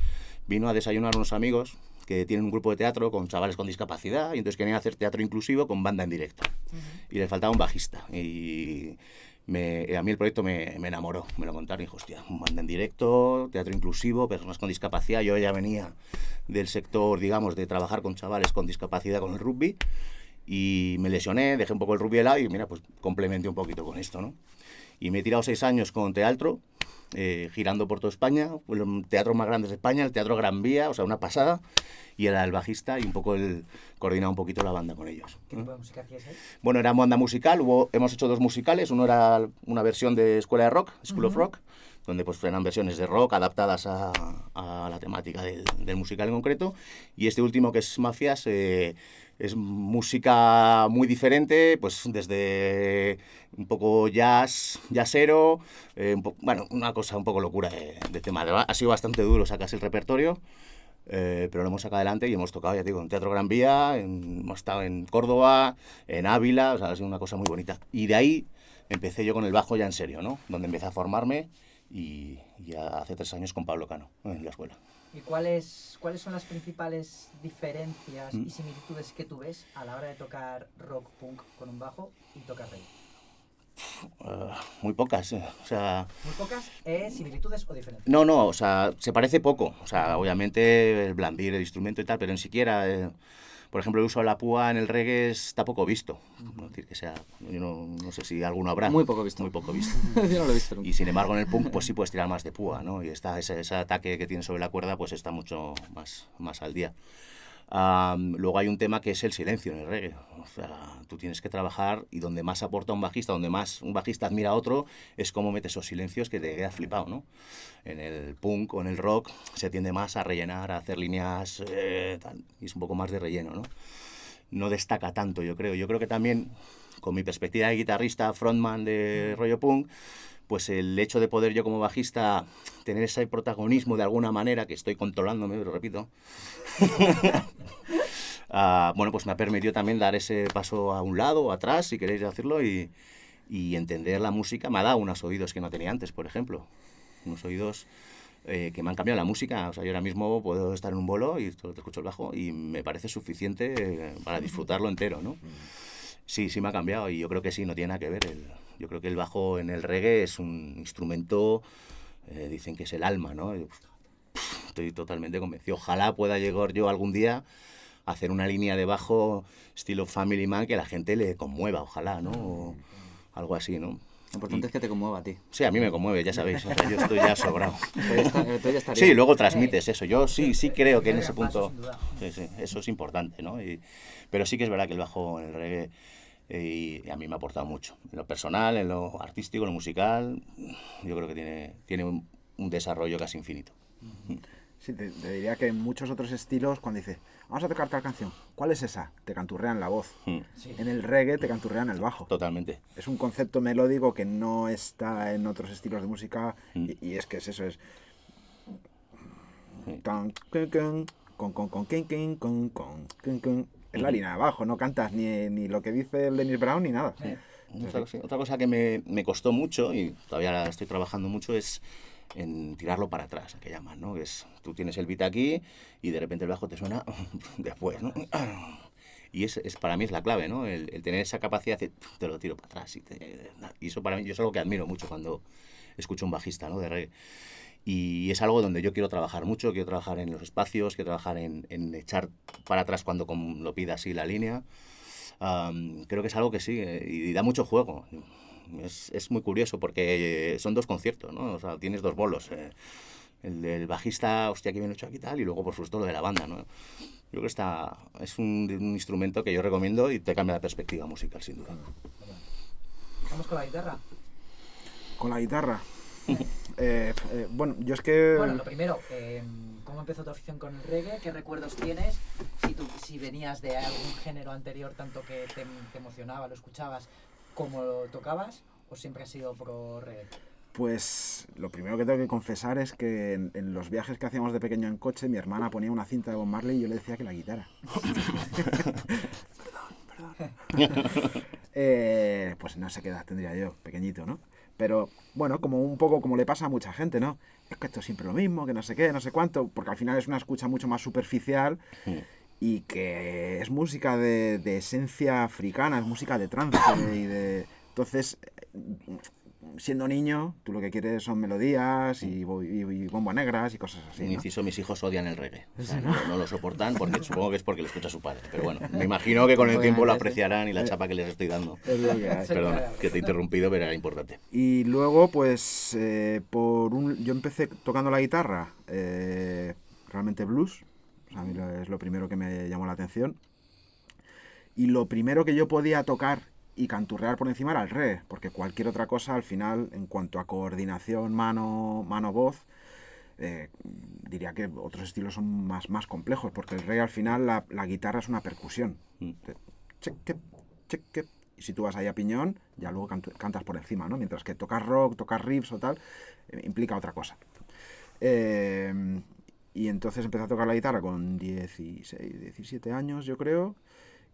vino a desayunar unos amigos que tienen un grupo de teatro con chavales con discapacidad, y entonces querían hacer teatro inclusivo con banda en directo. Y les faltaba un bajista. Y a mí el proyecto me enamoró, me lo contaron y dije, hostia, banda en directo, teatro inclusivo, personas con discapacidad. Yo ya venía del sector, digamos, de trabajar con chavales con discapacidad con el rugby, y me lesioné, dejé un poco el rugby de lado y mira, pues complementé un poquito con esto, ¿no? Y me he tirado 6 años con teatro, girando por toda España, el teatro más grande de España, el Teatro Gran Vía, o sea, una pasada, y era el bajista y un poco coordinaba un poquito la banda con ellos. ¿Qué tipo de música hacías ahí? Bueno, era banda musical, hemos hecho 2 musicales, uno era una versión de Escuela de Rock, School of Rock, donde pues eran versiones de rock adaptadas a la temática del musical en concreto, y este último, que es Mafias, es música muy diferente, pues desde un poco jazzero, bueno, una cosa un poco locura de tema. Ha sido bastante duro sacarse el repertorio, pero lo hemos sacado adelante y hemos tocado, ya te digo, en Teatro Gran Vía, hemos estado en Córdoba, en Ávila, o sea, ha sido una cosa muy bonita. Y de ahí empecé yo con el bajo ya en serio, ¿no? Donde empecé a formarme, y ya hace 3 años con Pablo Cano en la escuela. ¿Y cuáles son las principales diferencias y similitudes que tú ves a la hora de tocar rock punk con un bajo y tocar reggae? Muy pocas, o sea... ¿Muy pocas? ¿Similitudes o diferencias? No, o sea, se parece poco. O sea, obviamente el blandir, el instrumento y tal, pero ni siquiera... por ejemplo, el uso de la púa en el reggae está poco visto. No decir que sea... Yo no sé si alguno habrá. Muy poco visto. Muy poco visto. Yo no lo he visto nunca. Y sin embargo en el punk pues sí puedes tirar más de púa, ¿no? Y ese ataque que tiene sobre la cuerda pues está mucho más al día. Luego hay un tema que es el silencio en el reggae. O sea, tú tienes que trabajar, y donde más aporta un bajista, donde más un bajista admira a otro, es cómo mete esos silencios que te quedas flipado, ¿no? En el punk o en el rock se tiende más a rellenar, a hacer líneas, tal, y es un poco más de relleno, ¿no? No destaca tanto, yo creo. Yo creo que también, con mi perspectiva de guitarrista, frontman de rollo punk, pues el hecho de poder yo como bajista tener ese protagonismo de alguna manera, que estoy controlándome, lo repito, bueno, pues me ha permitido también dar ese paso a un lado o atrás, si queréis decirlo, y entender la música. Me ha dado unos oídos que no tenía antes, por ejemplo. Unos oídos que me han cambiado la música. O sea, yo ahora mismo puedo estar en un bolo y te escucho el bajo y me parece suficiente para disfrutarlo entero, ¿no? Sí, me ha cambiado, y yo creo que sí, no tiene nada que ver. Yo creo que el bajo en el reggae es un instrumento, dicen que es el alma, ¿no? Estoy totalmente convencido. Ojalá pueda llegar yo algún día hacer una línea de bajo estilo Family Man que la gente le conmueva, ojalá, ¿no? O algo así, ¿no? Lo importante es que te conmueva a ti. Sí, a mí me conmueve, ya sabéis, o sea, yo estoy ya sobrado. Tú ya estaría. Sí, luego transmites eso. Yo sí creo que en Primer ese paso, punto... sin duda. Sí, eso es importante, ¿no? Pero sí que es verdad que el bajo en el reggae y a mí me ha aportado mucho. En lo personal, en lo artístico, en lo musical, yo creo que tiene un desarrollo casi infinito. Sí, te diría que en muchos otros estilos, cuando dices, vamos a tocar tal canción, ¿cuál es esa? Te canturrean la voz. Sí. En el reggae te canturrean el bajo. Totalmente. Es un concepto melódico que no está en otros estilos de música y es que es eso, es... Tan, con, kin, con. Es la línea de abajo, no cantas ni lo que dice el Dennis Brown ni nada. Otra cosa que me costó mucho y todavía la estoy trabajando mucho es en tirarlo para atrás, que llaman, ¿no? Es, tú tienes el beat aquí y de repente el bajo te suena después, ¿no? Y para mí es la clave, ¿no? El tener esa capacidad de te lo tiro para atrás. Y eso para mí, yo es algo que admiro mucho cuando escucho un bajista, ¿no? De reggae. Y es algo donde yo quiero trabajar mucho, quiero trabajar en los espacios, quiero trabajar en echar para atrás cuando lo pida así la línea. Creo que es algo que sí, y da mucho juego. Es muy curioso porque son dos conciertos, ¿no? O sea, tienes dos bolos. El del bajista, hostia, que bien hecho aquí tal, y luego, por supuesto, lo de la banda, ¿no? Yo creo que es un instrumento que yo recomiendo y te cambia la perspectiva musical, sin duda. Vamos con la guitarra. Con la guitarra. Bueno, yo es que... Bueno, lo primero, ¿cómo empezó tu afición con el reggae? ¿Qué recuerdos tienes? Si venías de algún género anterior, tanto que te emocionaba, lo escuchabas, como lo tocabas, o siempre has sido pro reggae. Pues lo primero que tengo que confesar es que en los viajes que hacíamos de pequeño en coche, mi hermana ponía una cinta de Bob Marley y yo le decía que la quitara. Perdón. Pues no sé qué edad tendría yo, pequeñito, ¿no? Pero bueno, como un poco como le pasa a mucha gente, ¿no? Es que esto es siempre lo mismo, que no sé qué, no sé cuánto, porque al final es una escucha mucho más superficial y que es música de esencia africana, es música de trance y de... Entonces, siendo niño, tú lo que quieres son melodías y bombas negras y cosas así, Un ¿no? inciso, mis hijos odian el reggae. O sea, no lo soportan porque supongo que es porque lo escucha su padre. Pero bueno, me imagino que con el tiempo lo apreciarán y la chapa que les estoy dando. Es lo que hay. Perdona, que te he interrumpido, pero era importante. Y luego, pues, yo empecé tocando la guitarra, realmente blues. O sea, a mí es lo primero que me llamó la atención. Y lo primero que yo podía tocar y canturrear por encima era el reggae, porque cualquier otra cosa, al final, en cuanto a coordinación mano-voz, diría que otros estilos son más complejos, porque el reggae, al final, la guitarra es una percusión. Cheque, cheque. Y si tú vas ahí a piñón, ya luego cantas por encima, ¿no? Mientras que tocar rock, tocar riffs o tal, implica otra cosa. Y entonces empecé a tocar la guitarra con 16, 17 años, yo creo.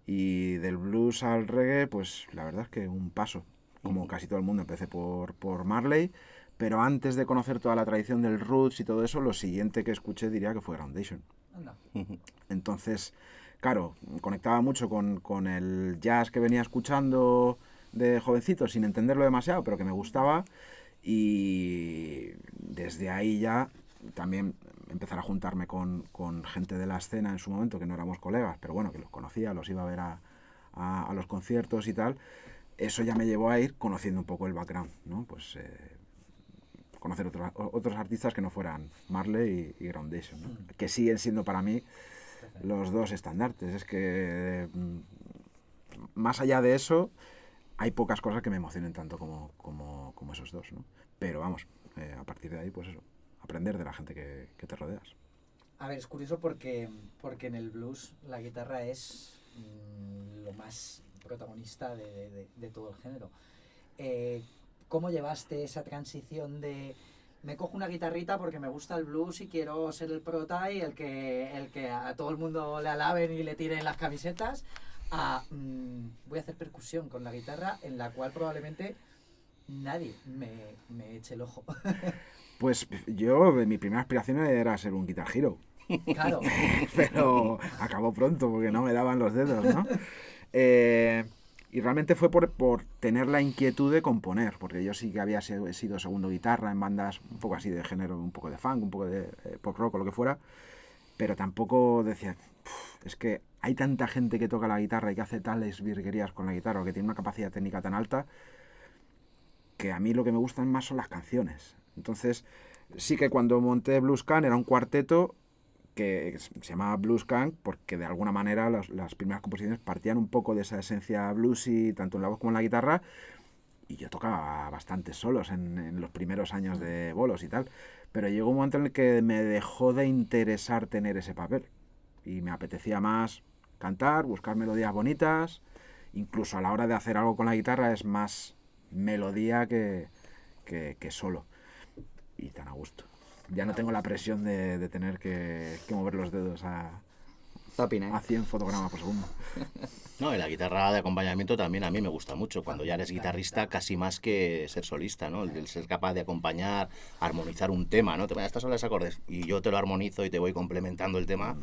Y del blues al reggae, pues la verdad es que un paso. Como casi todo el mundo, empecé por Marley. Pero antes de conocer toda la tradición del roots y todo eso, lo siguiente que escuché diría que fue Groundation. Anda. Entonces, claro, conectaba mucho con el jazz que venía escuchando de jovencito, sin entenderlo demasiado, pero que me gustaba. Y desde ahí ya también empezar a juntarme con gente de la escena en su momento, que no éramos colegas, pero bueno, que los conocía, los iba a ver a los conciertos y tal. Eso ya me llevó a ir conociendo un poco el background, ¿no? Pues conocer otros artistas que no fueran Marley y Groundation, ¿no? Que siguen siendo para mí los dos estandartes. Es que más allá de eso hay pocas cosas que me emocionen tanto como esos dos, ¿no? Pero vamos, a partir de ahí, pues eso, aprender de la gente que te rodeas. A ver, es curioso porque en el blues la guitarra es lo más protagonista de todo el género. ¿Cómo llevaste esa transición de me cojo una guitarrita porque me gusta el blues y quiero ser el prota y el que a todo el mundo le alaben y le tiren las camisetas, a voy a hacer percusión con la guitarra en la cual probablemente nadie me eche el ojo? Pues mi primera aspiración era ser un Guitar Hero. Claro. Pero acabó pronto porque no me daban los dedos, ¿no? Y realmente fue por tener la inquietud de componer, porque yo sí que había sido segundo guitarra en bandas un poco así de género, un poco de funk, un poco de pop rock o lo que fuera. pero tampoco decía, es que hay tanta gente que toca la guitarra y que hace tales virguerías con la guitarra o que tiene una capacidad técnica tan alta que a mí lo que me gustan más son las canciones. Entonces, sí que cuando monté Blues Can era un cuarteto que se llamaba Blues Can porque de alguna manera las primeras composiciones partían un poco de esa esencia bluesy, tanto en la voz como en la guitarra, y yo tocaba bastantes solos en los primeros años de bolos y tal, pero llegó un momento en el que me dejó de interesar tener ese papel y me apetecía más cantar, buscar melodías bonitas, incluso a la hora de hacer algo con la guitarra es más melodía que solo, y tan a gusto. Ya no tengo la presión de tener que mover los dedos a 100 fotogramas por segundo. No, y la guitarra de acompañamiento también a mí me gusta mucho, cuando ya eres guitarrista casi más que ser solista, ¿no? El ser capaz de acompañar, armonizar un tema, ¿no? Te voy a estas son los acordes y yo te lo armonizo y te voy complementando el tema,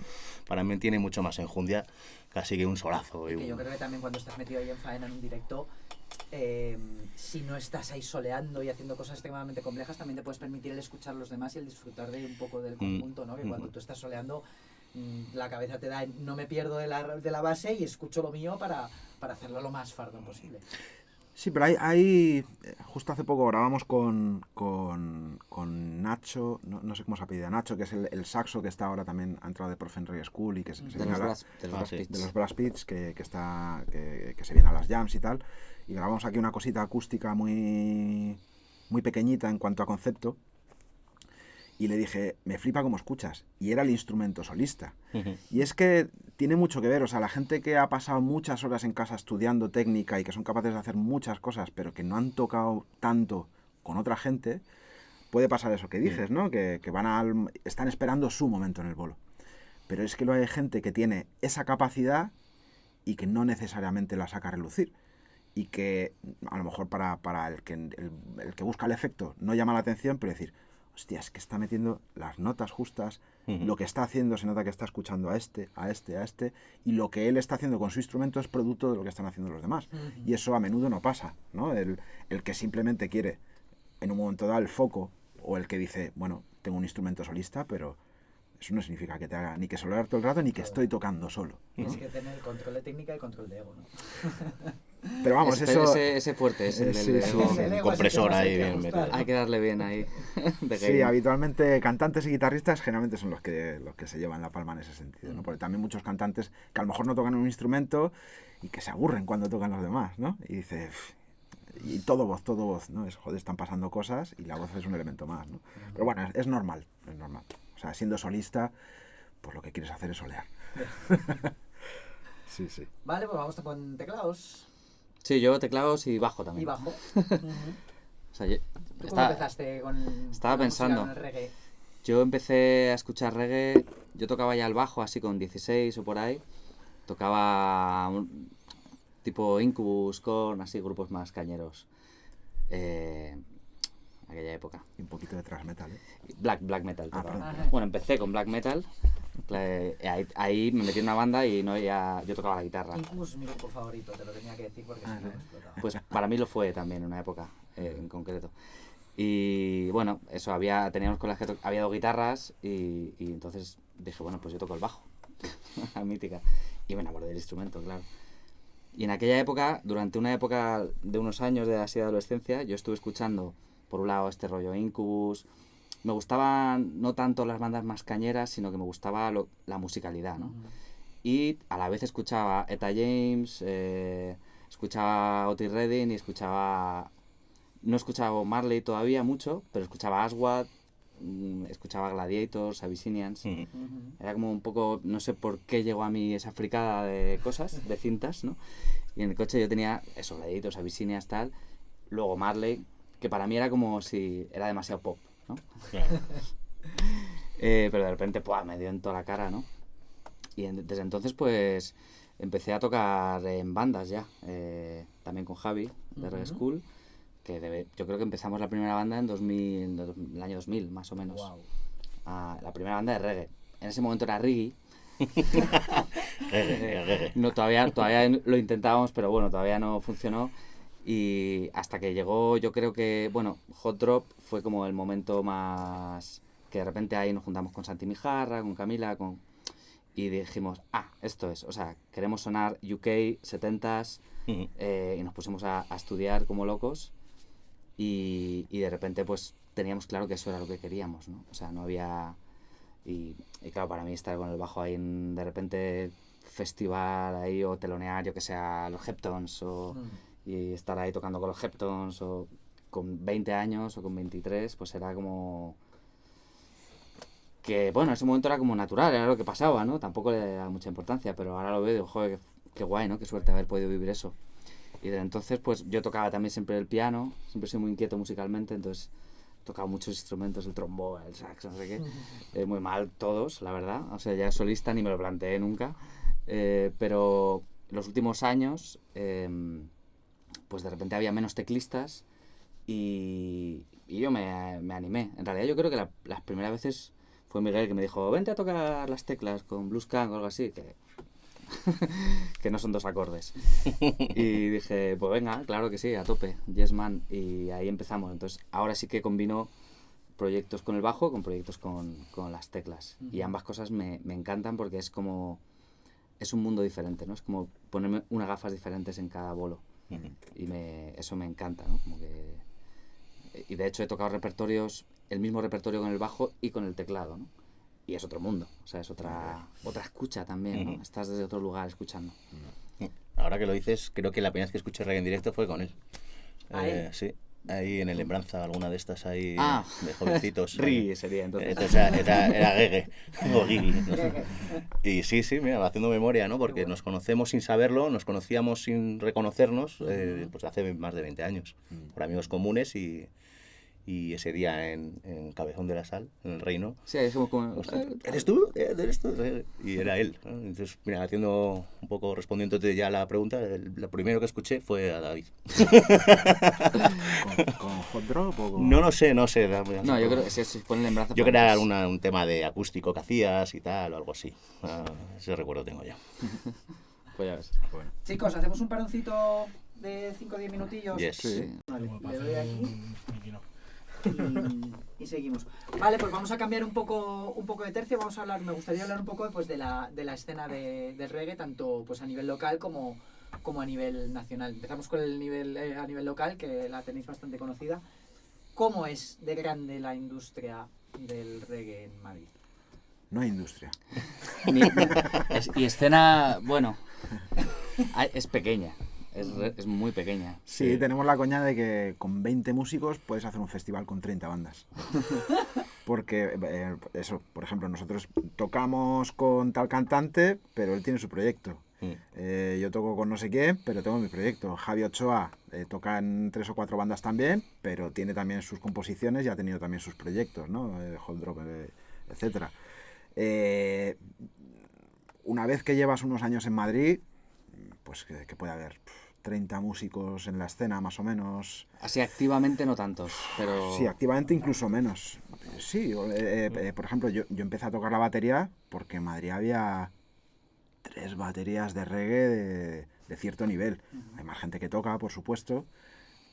para mí tiene mucho más enjundia casi que un solazo. Que yo creo que también cuando estás metido ahí en faena en un directo, si no estás ahí soleando y haciendo cosas extremadamente complejas, también te puedes permitir el escuchar a los demás y el disfrutar de un poco del conjunto, ¿no? Que cuando tú estás soleando, la cabeza te da, no me pierdo de la base y escucho lo mío para hacerlo lo más fardo posible. Sí, pero hay justo hace poco grabamos con Nacho, no sé cómo se apellida, Nacho, que es el saxo que está ahora también, ha entrado de profe en Reggae School y que se viene a los Brass Beats, que se viene a las jams y tal, y grabamos aquí una cosita acústica muy, muy pequeñita en cuanto a concepto, y le dije, me flipa cómo escuchas, y era el instrumento solista. Y es que tiene mucho que ver, o sea, la gente que ha pasado muchas horas en casa estudiando técnica y que son capaces de hacer muchas cosas, pero que no han tocado tanto con otra gente, puede pasar eso que dices, ¿no? Que están esperando su momento en el bolo. Pero es que luego hay gente que tiene esa capacidad y que no necesariamente la saca a relucir. Y que a lo mejor para el que busca el efecto no llama la atención, pero decir, hostia, es que está metiendo las notas justas, lo que está haciendo se nota que está escuchando a este, y lo que él está haciendo con su instrumento es producto de lo que están haciendo los demás. Y eso a menudo no pasa, ¿no? El que simplemente quiere en un momento dado el foco, o el que dice, bueno, tengo un instrumento solista, pero eso no significa que te haga ni que solear todo el rato, ni que estoy tocando solo, ¿no? Tienes que tener control de técnica y control de ego, ¿no? Pero vamos, eso... Ese fuerte es el ego, compresor ahí bien metido. Hay que darle bien ahí. Sí, habitualmente cantantes y guitarristas generalmente son los que se llevan la palma en ese sentido, ¿no? Porque también muchos cantantes que a lo mejor no tocan un instrumento y que se aburren cuando tocan los demás, ¿no? Y dice... Y todo voz, ¿no? Joder, están pasando cosas y la voz es un elemento más, ¿no? Pero bueno, es normal. O sea, siendo solista, pues lo que quieres hacer es solear. Sí. Vale, pues vamos con teclados. Sí, yo teclados y bajo también. Y bajo. O sea, ¿Cómo empezaste con estaba pensando. con el reggae? Yo empecé a escuchar reggae, yo tocaba ya el bajo así con 16 o por ahí. Tocaba tipo Incubus, Korn, así grupos más cañeros. Aquella época. Y un poquito de thrash metal, ¿eh? Black metal. Perdón. Bueno, empecé con black metal. Ahí me metí en una banda y yo tocaba la guitarra. Incubus es mi grupo favorito, te lo tenía que decir porque si no explotaba. Pues para mí lo fue también en una época en concreto. Y bueno, eso, teníamos con las que había dos guitarras y entonces dije, bueno, pues yo toco el bajo. La mítica. Y me enamoré del instrumento, claro. Y en aquella época, durante una época de unos años de así de adolescencia, yo estuve escuchando, por un lado, este rollo Incubus. Me gustaban no tanto las bandas más cañeras, sino que me gustaba la musicalidad, ¿no? Y a la vez escuchaba Etta James, escuchaba Otis Redding y no escuchaba Bob Marley todavía mucho, pero escuchaba Aswad, escuchaba Gladiators, Abyssinians. Era como un poco, no sé por qué llegó a mí esa fricada de cosas, de cintas, ¿no? Y en el coche yo tenía eso, Gladiators, Abyssinians, tal. Luego Marley, que para mí era como si era demasiado pop, ¿no? Claro. Pero de repente, me dio en toda la cara, ¿no? Y desde entonces, pues, empecé a tocar en bandas ya. También con Javi, de Reggae School. Yo creo que empezamos la primera banda en el año 2000, más o menos. Wow. La primera banda de reggae. En ese momento era reggae. Reggae. No, todavía lo intentábamos, pero bueno, todavía no funcionó. Y hasta que llegó, yo creo que, bueno, Hot Drop fue como el momento más que de repente ahí nos juntamos con Santi Mijarra, con Camila, y dijimos, esto es, o sea, queremos sonar UK, 70s, y nos pusimos a estudiar como locos, y de repente pues teníamos claro que eso era lo que queríamos, ¿no? O sea, no había... Y claro, para mí estar con el bajo ahí de repente festival ahí o telonear, yo que sea, los Heptones y estar ahí tocando con los Heptones o con 20 años o con 23, pues era como... Que bueno, en ese momento era como natural, era lo que pasaba, ¿no? Tampoco le daba mucha importancia, pero ahora lo veo y digo, joder, qué guay, ¿no? Qué suerte haber podido vivir eso. Y desde entonces, pues yo tocaba también siempre el piano, siempre soy muy inquieto musicalmente, entonces tocaba muchos instrumentos, el trombón, el sax, no sé qué. Muy mal todos, la verdad. O sea, ya solista ni me lo planteé nunca. Pero los últimos años, pues de repente había menos teclistas y yo me animé. En realidad yo creo que las primeras veces fue Miguel que me dijo, vente a tocar las teclas con Blues Can o algo así, que no son 2 acordes. Y dije, pues venga, claro que sí, a tope, yes man. Y ahí empezamos. Entonces ahora sí que combino proyectos con el bajo con proyectos con las teclas. Y ambas cosas me encantan porque es como... Es un mundo diferente, ¿no? Es como ponerme unas gafas diferentes en cada bolo. Y eso me encanta, ¿no? Como que... Y de hecho he tocado el mismo repertorio con el bajo y con el teclado, ¿no? Y es otro mundo, o sea, es otra escucha también, ¿no? Estás desde otro lugar escuchando. Ahora que lo dices, creo que la primera vez que escuché reggae en directo fue con él. ¿Él? Sí, ahí en el Lembranza, alguna de estas ahí de jovencitos. Ri sería entonces. Entonces era Gege o Gigi, no sé. Y sí, mira, haciendo memoria, ¿no? Porque nos conocemos sin saberlo, nos conocíamos sin reconocernos, pues hace más de 20 años, por amigos comunes y ese día en Cabezón de la Sal, en el Reino. Sí, es como... ¿Eres tú? ¿Eres tú? Y era él, ¿no? Entonces, mira, haciendo un poco, respondiéndote ya a la pregunta, lo primero que escuché fue a David. ¿Con Hot Drop o con...? No lo sé. No, yo creo que se pone el embarazo. Yo creo que era un tema de acústico que hacías y tal, o algo así. Ese recuerdo tengo ya. Pues ya ves. Bueno. Chicos, ¿hacemos un paroncito de 5 o 10 minutillos? Yes. Sí. Vale, le doy aquí. Y seguimos. Vale, pues vamos a cambiar un poco de tercio. Vamos a hablar, me gustaría hablar un poco pues, de la escena del reggae, tanto pues, a nivel local como a nivel nacional. Empezamos con el nivel a nivel local, que la tenéis bastante conocida. ¿Cómo es de grande la industria del reggae en Madrid? No hay industria. Y escena, bueno, es pequeña. Es muy pequeña. Sí, tenemos la coña de que con 20 músicos puedes hacer un festival con 30 bandas. Porque, eso, por ejemplo, nosotros tocamos con tal cantante, pero él tiene su proyecto. Yo toco con no sé quién, pero tengo mi proyecto. Javi Ochoa toca en 3 o 4 bandas también, pero tiene también sus composiciones y ha tenido también sus proyectos, ¿no? Hot Drop, etcétera. Una vez que llevas unos años en Madrid, pues que puede haber 30 músicos en la escena, más o menos. Así activamente no tantos, pero... Sí, activamente incluso menos. Sí, por ejemplo, yo empecé a tocar la batería porque en Madrid había 3 baterías de reggae de cierto nivel. Hay más gente que toca, por supuesto,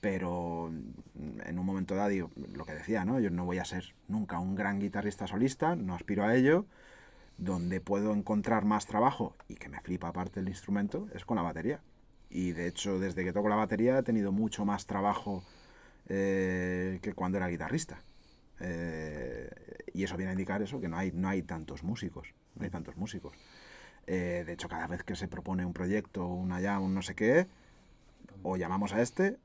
pero en un momento dado, digo, lo que decía, ¿no? Yo no voy a ser nunca un gran guitarrista solista, no aspiro a ello. Donde puedo encontrar más trabajo y que me flipa aparte el instrumento es con la batería. Y de hecho, desde que toco la batería he tenido mucho más trabajo que cuando era guitarrista. Y eso viene a indicar eso, que no hay tantos músicos. No hay tantos músicos. De hecho, cada vez que se propone un proyecto, un no sé qué, o llamamos a este,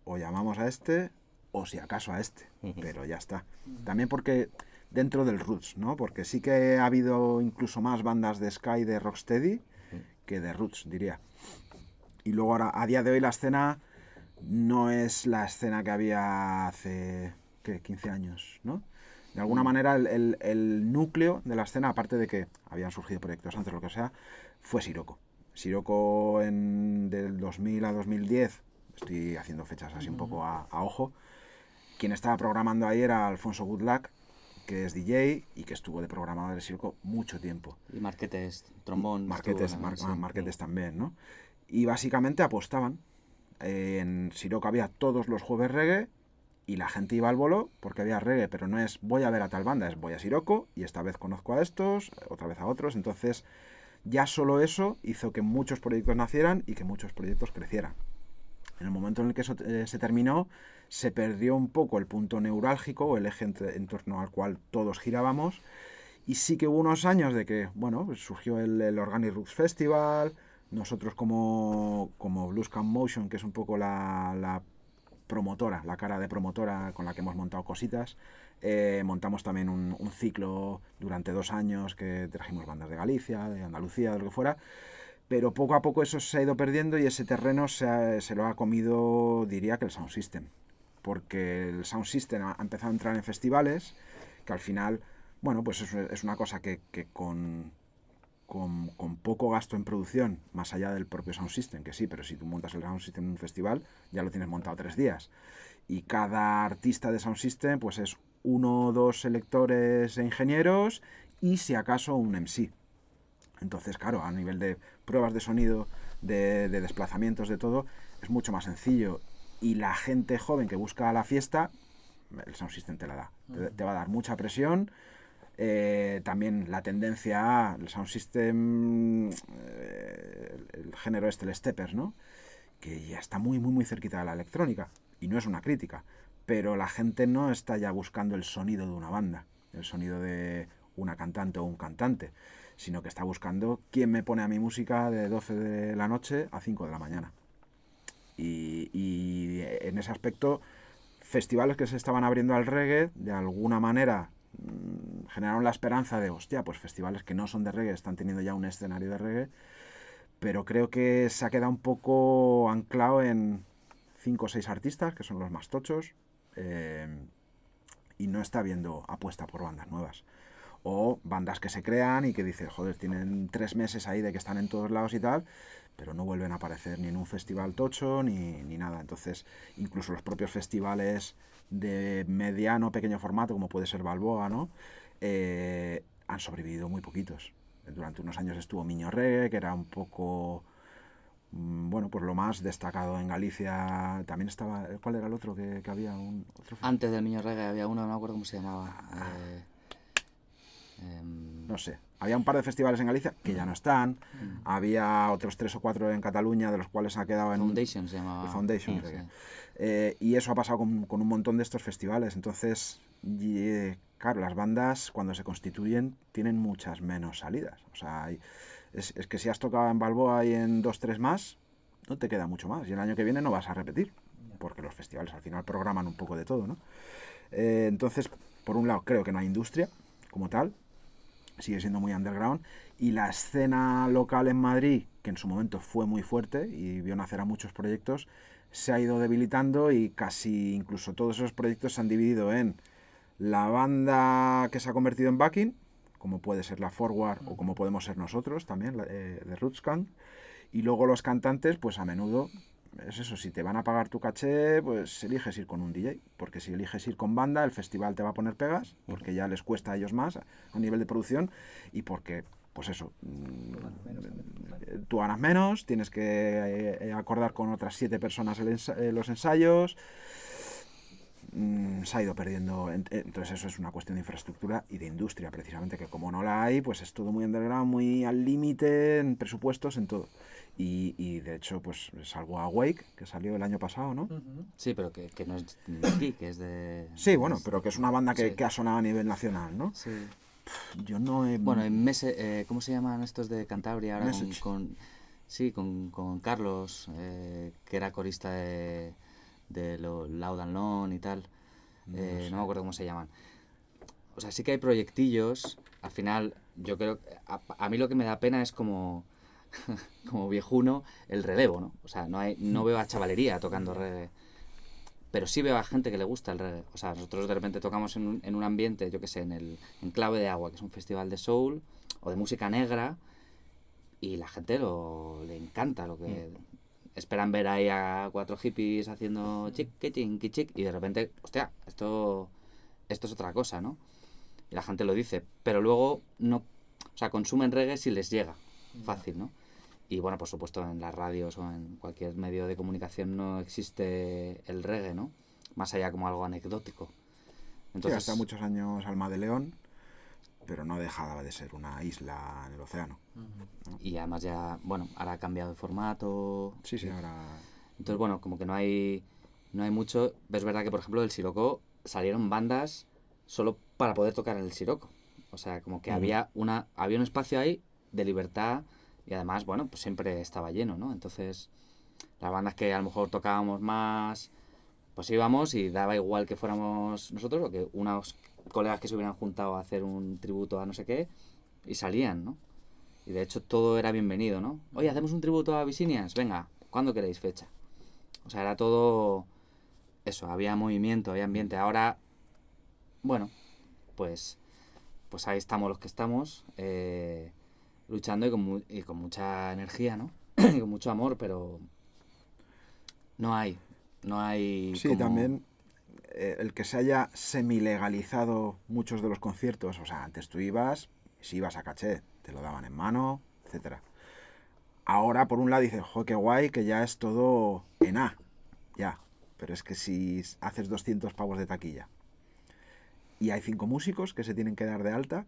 o si acaso a este. Pero ya está. También porque dentro del roots, ¿no? Porque sí que ha habido incluso más bandas de ska y de rocksteady que de roots, diría. Y luego ahora, a día de hoy, la escena no es la escena que había hace, 15 años, ¿no? De alguna manera, el núcleo de la escena, aparte de que habían surgido proyectos antes, lo que sea, fue Sirocco. Sirocco del 2000 a 2010, estoy haciendo fechas así un poco a ojo, quien estaba programando ahí era Alfonso Goodluck, que es DJ y que estuvo de programador de Sirocco mucho tiempo. Y Marquetes, trombón. Marquetes también, ¿no? Y básicamente apostaban. En Sirocco había todos los jueves reggae y la gente iba al bolo porque había reggae, pero no es voy a ver a tal banda, es voy a Siroco y esta vez conozco a estos, otra vez a otros. Entonces ya solo eso hizo que muchos proyectos nacieran y que muchos proyectos crecieran. En el momento en el que eso se terminó, se perdió un poco el punto neurálgico o el eje en torno al cual todos girábamos. Y sí que hubo unos años de que, bueno, pues surgió el Organic Roots Festival. Nosotros como Blues Camp Motion, que es un poco la promotora, la cara de promotora con la que hemos montado cositas, montamos también un ciclo durante 2 años que trajimos bandas de Galicia, de Andalucía, de lo que fuera, pero poco a poco eso se ha ido perdiendo y ese terreno se lo ha comido, diría que el Sound System, porque el Sound System ha empezado a entrar en festivales, que al final, bueno, pues es una cosa que con poco gasto en producción, más allá del propio Sound System, que sí, pero si tú montas el Sound System en un festival, ya lo tienes montado 3 días. Y cada artista de Sound System, pues es 1 o 2 selectores e ingenieros y si acaso un MC. Entonces, claro, a nivel de pruebas de sonido, de desplazamientos, de todo, es mucho más sencillo. Y la gente joven que busca la fiesta, el Sound System te la da. Te va a dar mucha presión. También la tendencia al Sound System, el género el steppers, ¿no? Que ya está muy, muy, muy cerquita de la electrónica. Y no es una crítica. Pero la gente no está ya buscando el sonido de una banda, el sonido de una cantante o un cantante, sino que está buscando quién me pone a mi música de 12 de la noche a 5 de la mañana. Y en ese aspecto, festivales que se estaban abriendo al reggae, de alguna manera generaron la esperanza de, hostia, pues festivales que no son de reggae están teniendo ya un escenario de reggae, pero creo que se ha quedado un poco anclado en 5 o 6 artistas, que son los más tochos, y no está habiendo apuesta por bandas nuevas. O bandas que se crean y que dicen, joder, tienen 3 meses ahí de que están en todos lados y tal, pero no vuelven a aparecer ni en un festival tocho ni nada. Entonces, incluso los propios festivales de mediano, pequeño formato, como puede ser Balboa, ¿no? Han sobrevivido muy poquitos. Durante unos años estuvo Miño Reggae, que era un poco, bueno, pues lo más destacado en Galicia. También estaba, ¿cuál era el otro que había? Otro Antes del Niño Reggae había uno, no me acuerdo cómo se llamaba. No sé, había un par de festivales en Galicia que ya no están, había otros 3 o 4 en Cataluña, de los cuales ha quedado en... Foundation se llamaba. El Foundation, Sí. Y eso ha pasado con un montón de estos festivales. Entonces, claro, las bandas cuando se constituyen tienen muchas menos salidas. O sea, es que si has tocado en Balboa y en 2 3 más, no te queda mucho más. Y el año que viene no vas a repetir, porque los festivales al final programan un poco de todo, ¿no? Entonces, por un lado, creo que no hay industria como tal, sigue siendo muy underground, y la escena local en Madrid, que en su momento fue muy fuerte y vio nacer a muchos proyectos, se ha ido debilitando y casi incluso todos esos proyectos se han dividido en la banda que se ha convertido en backing, como puede ser la Forward o como podemos ser nosotros también, de Rootscan, y luego los cantantes, pues a menudo es eso, si te van a pagar tu caché, pues eliges ir con un DJ, porque si eliges ir con banda, el festival te va a poner pegas, porque ya les cuesta a ellos más a nivel de producción, y porque, pues eso, tú ganas menos, tienes que acordar con otras 7 personas los ensayos, se ha ido perdiendo. Entonces eso es una cuestión de infraestructura y de industria, precisamente, que como no la hay, pues es todo muy underground, muy al límite en presupuestos, en todo. Y de hecho, pues salvo Awake, que salió el año pasado, ¿no? Sí, pero que no es de aquí, que es de... Sí, bueno, pero que es una banda que, Sí. que ha sonado a nivel nacional, ¿no? Sí. Yo no he... Bueno, en ¿cómo se llaman estos de Cantabria? Ahora Message. con Carlos, que era corista de Loud and Long y tal. No me acuerdo cómo se llaman. O sea, sí que hay proyectillos. Al final, yo creo que a mí lo que me da pena es como viejuno el relevo, ¿no? O sea, no veo a chavalería tocando reggae. Pero sí veo a gente que le gusta el reggae. O sea, nosotros de repente tocamos en un ambiente, yo qué sé, en Clave de Agua, que es un festival de soul o de música negra, y la gente le encanta lo que... Esperan ver ahí a 4 hippies haciendo chic, chic, y de repente, hostia, esto es otra cosa, ¿no? Y la gente lo dice, pero luego no... O sea, consumen reggae si les llega fácil, ¿no? Y bueno, por supuesto, en las radios o en cualquier medio de comunicación no existe el reggae, ¿no? más allá como algo anecdótico. Sí, Entonces, hasta muchos años Alma de León, pero no dejaba de ser una isla en el océano. y además ya, bueno, ahora ha cambiado de formato. Sí, ahora... Entonces, bueno, como que no hay mucho. Es verdad que, por ejemplo, del Siroco salieron bandas solo para poder tocar en el Siroco. O sea, como que había un espacio ahí de libertad y además, bueno, pues siempre estaba lleno, ¿no? Entonces, las bandas que a lo mejor tocábamos más, pues íbamos y daba igual que fuéramos nosotros o que unos colegas que se hubieran juntado a hacer un tributo a no sé qué y salían, ¿no? Y de hecho todo era bienvenido, ¿no? Oye, hacemos un tributo a Visinias, venga, ¿cuándo queréis fecha? O sea, era todo eso, había movimiento, había ambiente. Ahora, bueno, pues ahí estamos los que estamos, luchando y con mucha energía, ¿no? Y con mucho amor, pero no hay Sí, como... también el que se haya semi-legalizado muchos de los conciertos, o sea, antes tú ibas, si ibas a caché, te lo daban en mano, etcétera. Ahora, por un lado, dices, jo, qué guay, que ya es todo en A, ya. Pero es que si haces 200 pavos de taquilla y hay 5 músicos que se tienen que dar de alta,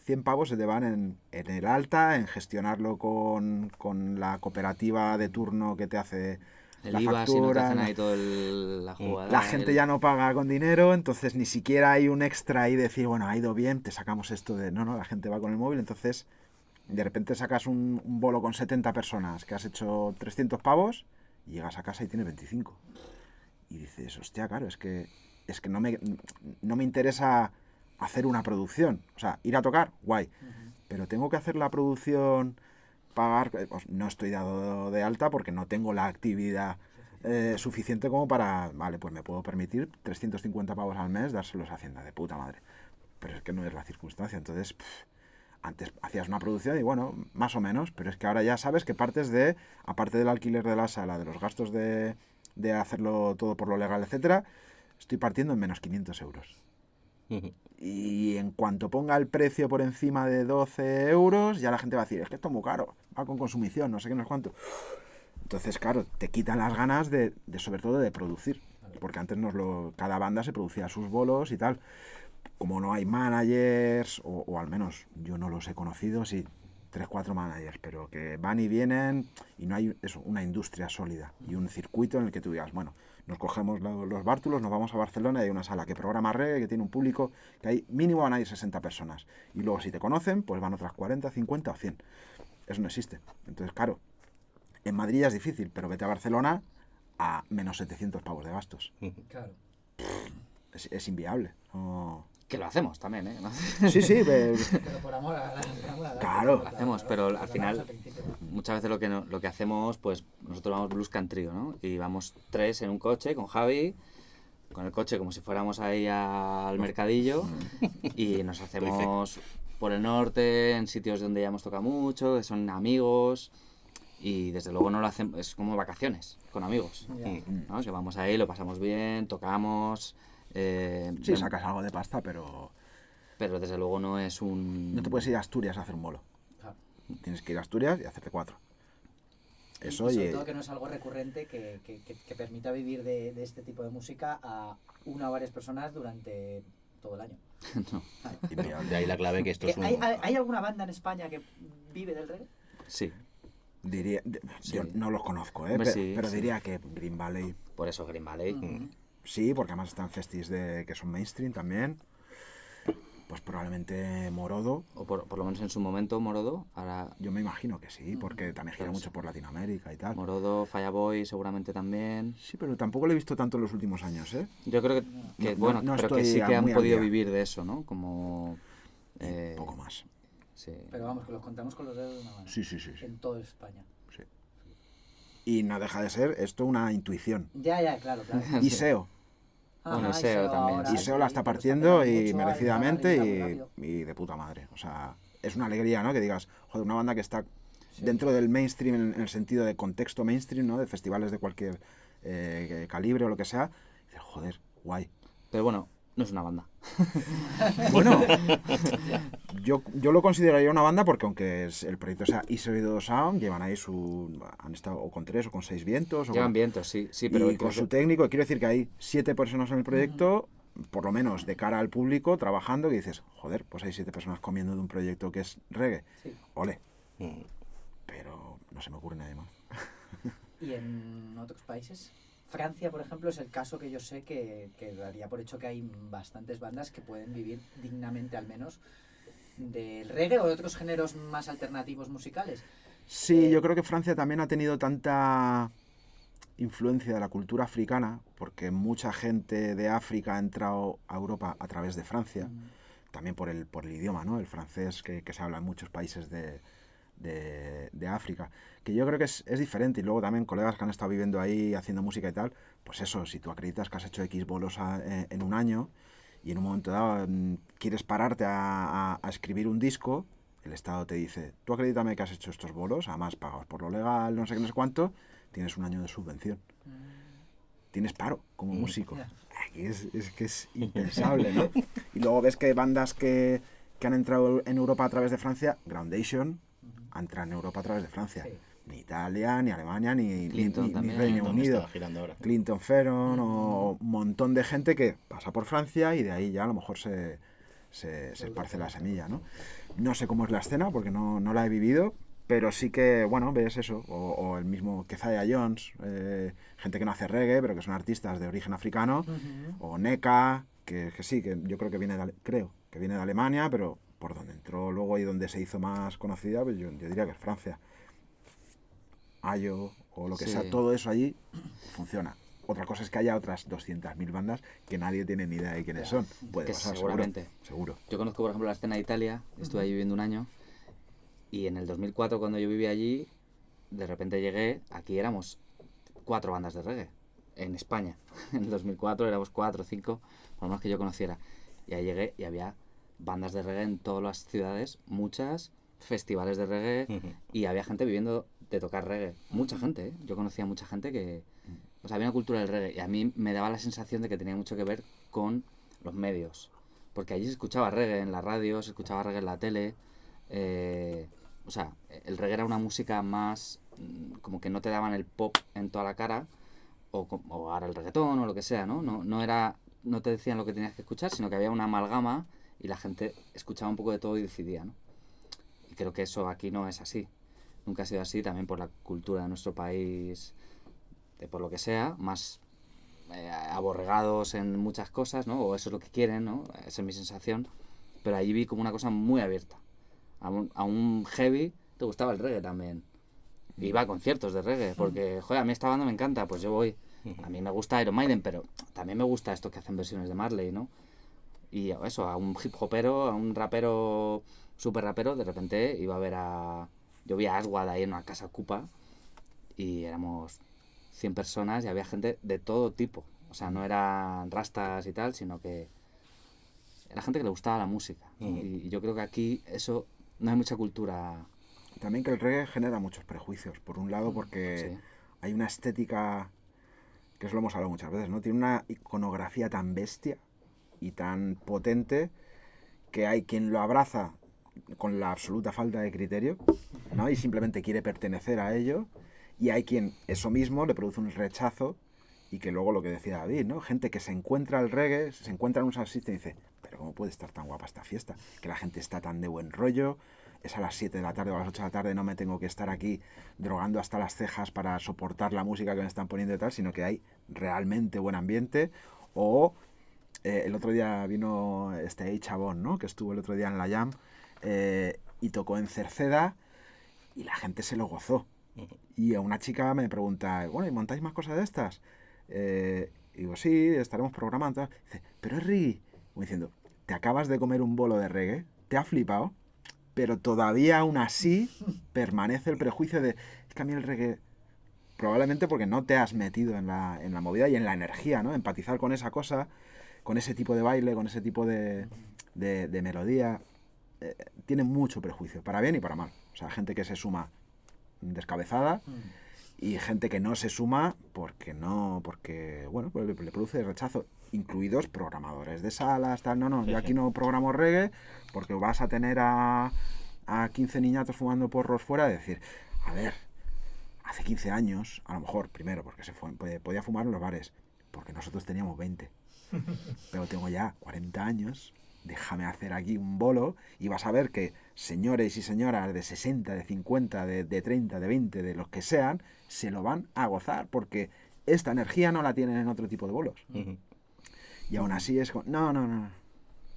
100 pavos se te van en el alta, en gestionarlo con la cooperativa de turno que te hace El la IVA, si no te factura. hacen ahí todo la jugada. La gente ya no paga con dinero, entonces ni siquiera hay un extra ahí de decir, bueno, ha ido bien, te sacamos esto de... No, la gente va con el móvil, entonces de repente sacas un bolo con 70 personas que has hecho 300 pavos y llegas a casa y tienes 25. Y dices, hostia, claro, es que no me interesa hacer una producción. O sea, ir a tocar, guay. Pero tengo que hacer la producción, pagar... Pues no estoy dado de alta porque no tengo la actividad suficiente como para... Vale, pues me puedo permitir 350 pavos al mes dárselos a Hacienda, de puta madre. Pero es que no es la circunstancia. Entonces, antes hacías una producción y bueno, más o menos, pero es que ahora ya sabes que partes de, aparte del alquiler de la sala, de los gastos de hacerlo todo por lo legal, etcétera, estoy partiendo en menos 500 euros. Y en cuanto ponga el precio por encima de 12 euros, ya la gente va a decir, es que esto es muy caro, va con consumición, no sé qué, no sé cuánto. Entonces, claro, te quitan las ganas de sobre todo de producir, porque antes cada banda se producía sus bolos y tal. Como no hay managers, o al menos yo no los he conocido, sí, 3-4 managers, pero que van y vienen y no hay una industria sólida y un circuito en el que tú digas, bueno, nos cogemos los bártulos, nos vamos a Barcelona y hay una sala que programa reggae, que tiene un público, que hay mínimo van a ir 60 personas. Y luego si te conocen, pues van otras 40, 50 o 100. Eso no existe. Entonces, claro, en Madrid ya es difícil, pero vete a Barcelona a menos 700 pavos de gastos. Claro. Es inviable. No... Que lo hacemos también, ¿eh? Sí, Pero por amor a la Claro. Lo hacemos, pero al final muchas veces lo que hacemos, pues nosotros vamos Blues Country, ¿no? Y vamos 3 en un coche con Javi, con el coche como si fuéramos ahí al mercadillo y nos hacemos por el norte, en sitios donde ya hemos tocado mucho, que son amigos y desde luego no lo hacemos, es como vacaciones con amigos, ¿no? Que vamos ahí, lo pasamos bien, tocamos... sí, sacas algo de pasta, pero desde luego no es un... no te puedes ir a Asturias a hacer un bolo. Claro. Tienes que ir a Asturias y hacerte 4. Eso y sobre todo que no es algo recurrente que permita vivir de este tipo de música a una o varias personas durante todo el año. No. Y de ahí la clave que esto es un... ¿Hay alguna banda en España que vive del reggae? Sí. Diría, yo Sí. no los conozco, Hombre, sí, pero sí. diría que Green Valley, Por eso Green Valley. sí, porque además están festis que son mainstream también. Pues probablemente Morodo, O por lo menos en su momento Morodo. Ahora yo me imagino que sí, porque también gira Claro, mucho sí. por Latinoamérica y tal. Morodo, Fireboy seguramente también. Sí, pero tampoco lo he visto tanto en los últimos años, ¿eh? Yo creo que No, bueno, no pero que estoy sí que han muy al podido día. vivir de eso, ¿no? Como... Un poco más. Sí. Pero vamos, que los contamos con los dedos de una mano. Sí. En toda España. Sí. Y no deja de ser esto una intuición. Ya, claro. Y SEO. Bueno, Ajá, Iseo también, ahora, sí. Iseo la está pero partiendo pegando y mucho, merecidamente va muy rápido. y de puta madre. O sea, es una alegría, ¿no? Que digas, joder, una banda que está Sí. dentro del mainstream, en el sentido de contexto mainstream, ¿no? De festivales de cualquier calibre o lo que sea. Dices, joder, guay. Pero bueno, no es una banda. Bueno, yo lo consideraría una banda porque aunque el proyecto sea Isoido Sound, llevan ahí han estado o con 3 o con 6 vientos. Llevan vientos, sí, pero... Y con su técnico, quiero decir que hay 7 personas en el proyecto, por lo menos de cara al público, trabajando, y dices, joder, pues hay 7 personas comiendo de un proyecto que es reggae. Sí. Ole. Pero no se me ocurre nadie más. ¿Y en otros países? Francia, por ejemplo, es el caso que yo sé que daría por hecho que hay bastantes bandas que pueden vivir dignamente, al menos, del reggae o de otros géneros más alternativos musicales. Sí, yo creo que Francia también ha tenido tanta influencia de la cultura africana, porque mucha gente de África ha entrado a Europa a través de Francia, también por el idioma, ¿no? El francés que se habla en muchos países de África, que yo creo que es diferente. Y luego también colegas que han estado viviendo ahí haciendo música y tal, pues eso, si tú acreditas que has hecho X bolos en un año y en un momento dado quieres pararte a escribir un disco, el Estado te dice, tú acredítame que has hecho estos bolos, además pagados por lo legal, no sé qué, no sé cuánto, tienes un año de subvención. Tienes paro como músico. Aquí es que es impensable, ¿no? Y luego ves que bandas que han entrado en Europa a través de Francia, Groundation, ha entrado en Europa a través de Francia. Sí. Ni Italia, ni Alemania, ni también. Reino Clinton Unido. está girando ahora. Clinton Ferron o un montón de gente que pasa por Francia y de ahí ya a lo mejor se esparce la semilla, ¿no? No sé cómo es la escena porque no la he vivido, pero sí que, bueno, ves eso. O el mismo Keziah Jones, gente que no hace reggae, pero que son artistas de origen africano. O Neka, que sí, que yo creo que viene de Alemania, pero por donde entró luego y donde se hizo más conocida, pues yo diría que es Francia. Ayo o lo que sea, todo eso allí funciona. Otra cosa es que haya otras 200.000 bandas que nadie tiene ni idea de quiénes son. Puede pasar, seguramente. Seguro. Yo conozco, por ejemplo, la escena de Italia, estuve allí viviendo un año, y en el 2004, cuando yo vivía allí, de repente llegué, aquí éramos 4 bandas de reggae, en España. En el 2004 éramos 4 o 5, por lo menos que yo conociera. Y ahí llegué y había bandas de reggae en todas las ciudades, muchas, festivales de reggae, y había gente viviendo de tocar reggae. Mucha gente, ¿eh? Yo conocía mucha gente que... O sea, había una cultura del reggae, y a mí me daba la sensación de que tenía mucho que ver con los medios. Porque allí se escuchaba reggae en la radio, se escuchaba reggae en la tele. O sea, el reggae era una música más... como que no te daban el pop en toda la cara, o ahora el reggaetón o lo que sea, ¿no? No te decían lo que tenías que escuchar, sino que había una amalgama y la gente escuchaba un poco de todo y decidía, ¿no? Y creo que eso aquí no es así. Nunca ha sido así, también por la cultura de nuestro país, por lo que sea, más aborregados en muchas cosas, ¿no? O eso es lo que quieren, ¿no? Esa es mi sensación. Pero allí vi como una cosa muy abierta. A un heavy te gustaba el reggae también. Iba a conciertos de reggae, porque, joder, a mí esta banda me encanta, pues yo voy. A mí me gusta Iron Maiden, pero también me gusta esto que hacen versiones de Marley, ¿no? Y eso, a un hip hopero, a un rapero, super rapero, de repente iba a ver yo vi a Aswad ahí en una casa ocupa y éramos 100 personas y había gente de todo tipo. O sea, no eran rastas y tal, sino que era gente que le gustaba la música. Y yo creo que aquí eso no hay mucha cultura. También que el reggae genera muchos prejuicios. Por un lado, porque hay una estética, que eso lo hemos hablado muchas veces, ¿no? Tiene una iconografía tan bestia y tan potente que hay quien lo abraza con la absoluta falta de criterio, ¿no? Y simplemente quiere pertenecer a ello, y hay quien eso mismo le produce un rechazo, y que luego lo que decía David, ¿no? Gente que se encuentra el reggae, se encuentra en un sound system y dice, pero ¿cómo puede estar tan guapa esta fiesta? Que la gente está tan de buen rollo, es a las 7 de la tarde o a las 8 de la tarde, no me tengo que estar aquí drogando hasta las cejas para soportar la música que me están poniendo y tal, sino que hay realmente buen ambiente. O el otro día vino Chabón, ¿no? Que estuvo el otro día en la Jam y tocó en Cerceda y la gente se lo gozó. Y a una chica me pregunta, bueno, ¿y montáis más cosas de estas? Y digo, sí, estaremos programando. Dice, pero es reggae. Como diciendo, te acabas de comer un bolo de reggae, te ha flipado, pero todavía aún así permanece el prejuicio de, es que a mí el reggae, probablemente porque no te has metido en la movida y en la energía, ¿no? Empatizar con esa cosa, con ese tipo de baile, con ese tipo de melodía, tiene mucho prejuicio, para bien y para mal. O sea, gente que se suma descabezada y gente que no se suma porque bueno, pues le produce rechazo, incluidos programadores de salas, tal. No, yo aquí no programo reggae porque vas a tener a 15 niñatos fumando porros fuera. Es decir, a ver, hace 15 años, a lo mejor, primero, porque podía fumar en los bares, porque nosotros teníamos 20. Pero tengo ya 40 años, déjame hacer aquí un bolo y vas a ver que señores y señoras de 60, de 50, de 30, de 20, de los que sean, se lo van a gozar, porque esta energía no la tienen en otro tipo de bolos. Uh-huh. Y aún así es no,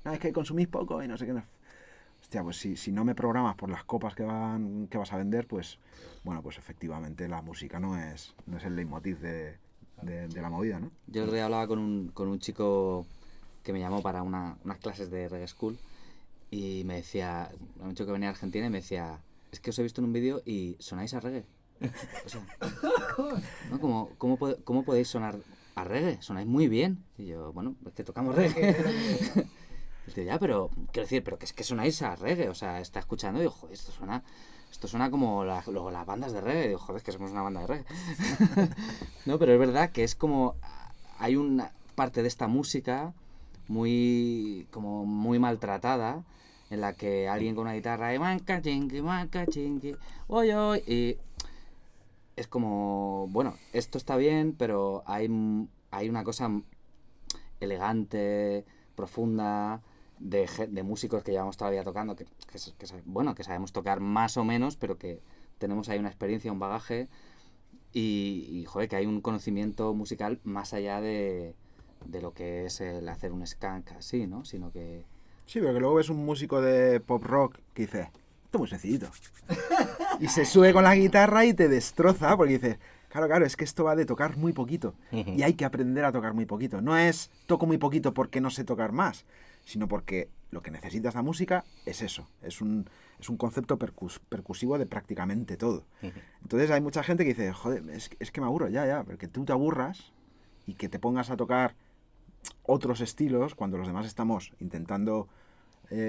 es que consumís poco y no sé qué. Hostia, pues si no me programas por las copas que vas a vender, pues bueno, pues efectivamente la música no es el leitmotiv de la movida, ¿no? Yo el otro día hablaba con un chico que me llamó para unas clases de reggae school y me decía, un chico que venía de Argentina y me decía, es que os he visto en un vídeo y sonáis a reggae. O sea, ¿no? ¿Cómo podéis sonar a reggae? Sonáis muy bien. Y yo, bueno, es que tocamos reggae. Y yo, ya, pero quiero decir, pero que es que sonáis a reggae. O sea, está escuchando y digo, joder, esto suena como las bandas de reggae. Y digo, joder, es que somos una banda de reggae. No, pero es verdad que es como, hay una parte de esta música muy maltratada, en la que alguien con una guitarra y es como, bueno, esto está bien, pero hay una cosa elegante, profunda, de músicos que llevamos todavía tocando, que sabemos tocar más o menos, pero que tenemos ahí una experiencia, un bagaje, y joder, que hay un conocimiento musical más allá de lo que es el hacer un skank así, ¿no? Sino que... Sí, pero que luego ves un músico de pop rock que dice, esto es muy sencillito. Y se sube con la guitarra y te destroza, porque dices, claro, es que esto va de tocar muy poquito. Y hay que aprender a tocar muy poquito. No es toco muy poquito porque no sé tocar más, sino porque lo que necesita esta música es eso. Es un concepto percusivo de prácticamente todo. Entonces hay mucha gente que dice, joder, es que me aburro, ya, pero que tú te aburras y que te pongas a tocar otros estilos cuando los demás estamos intentando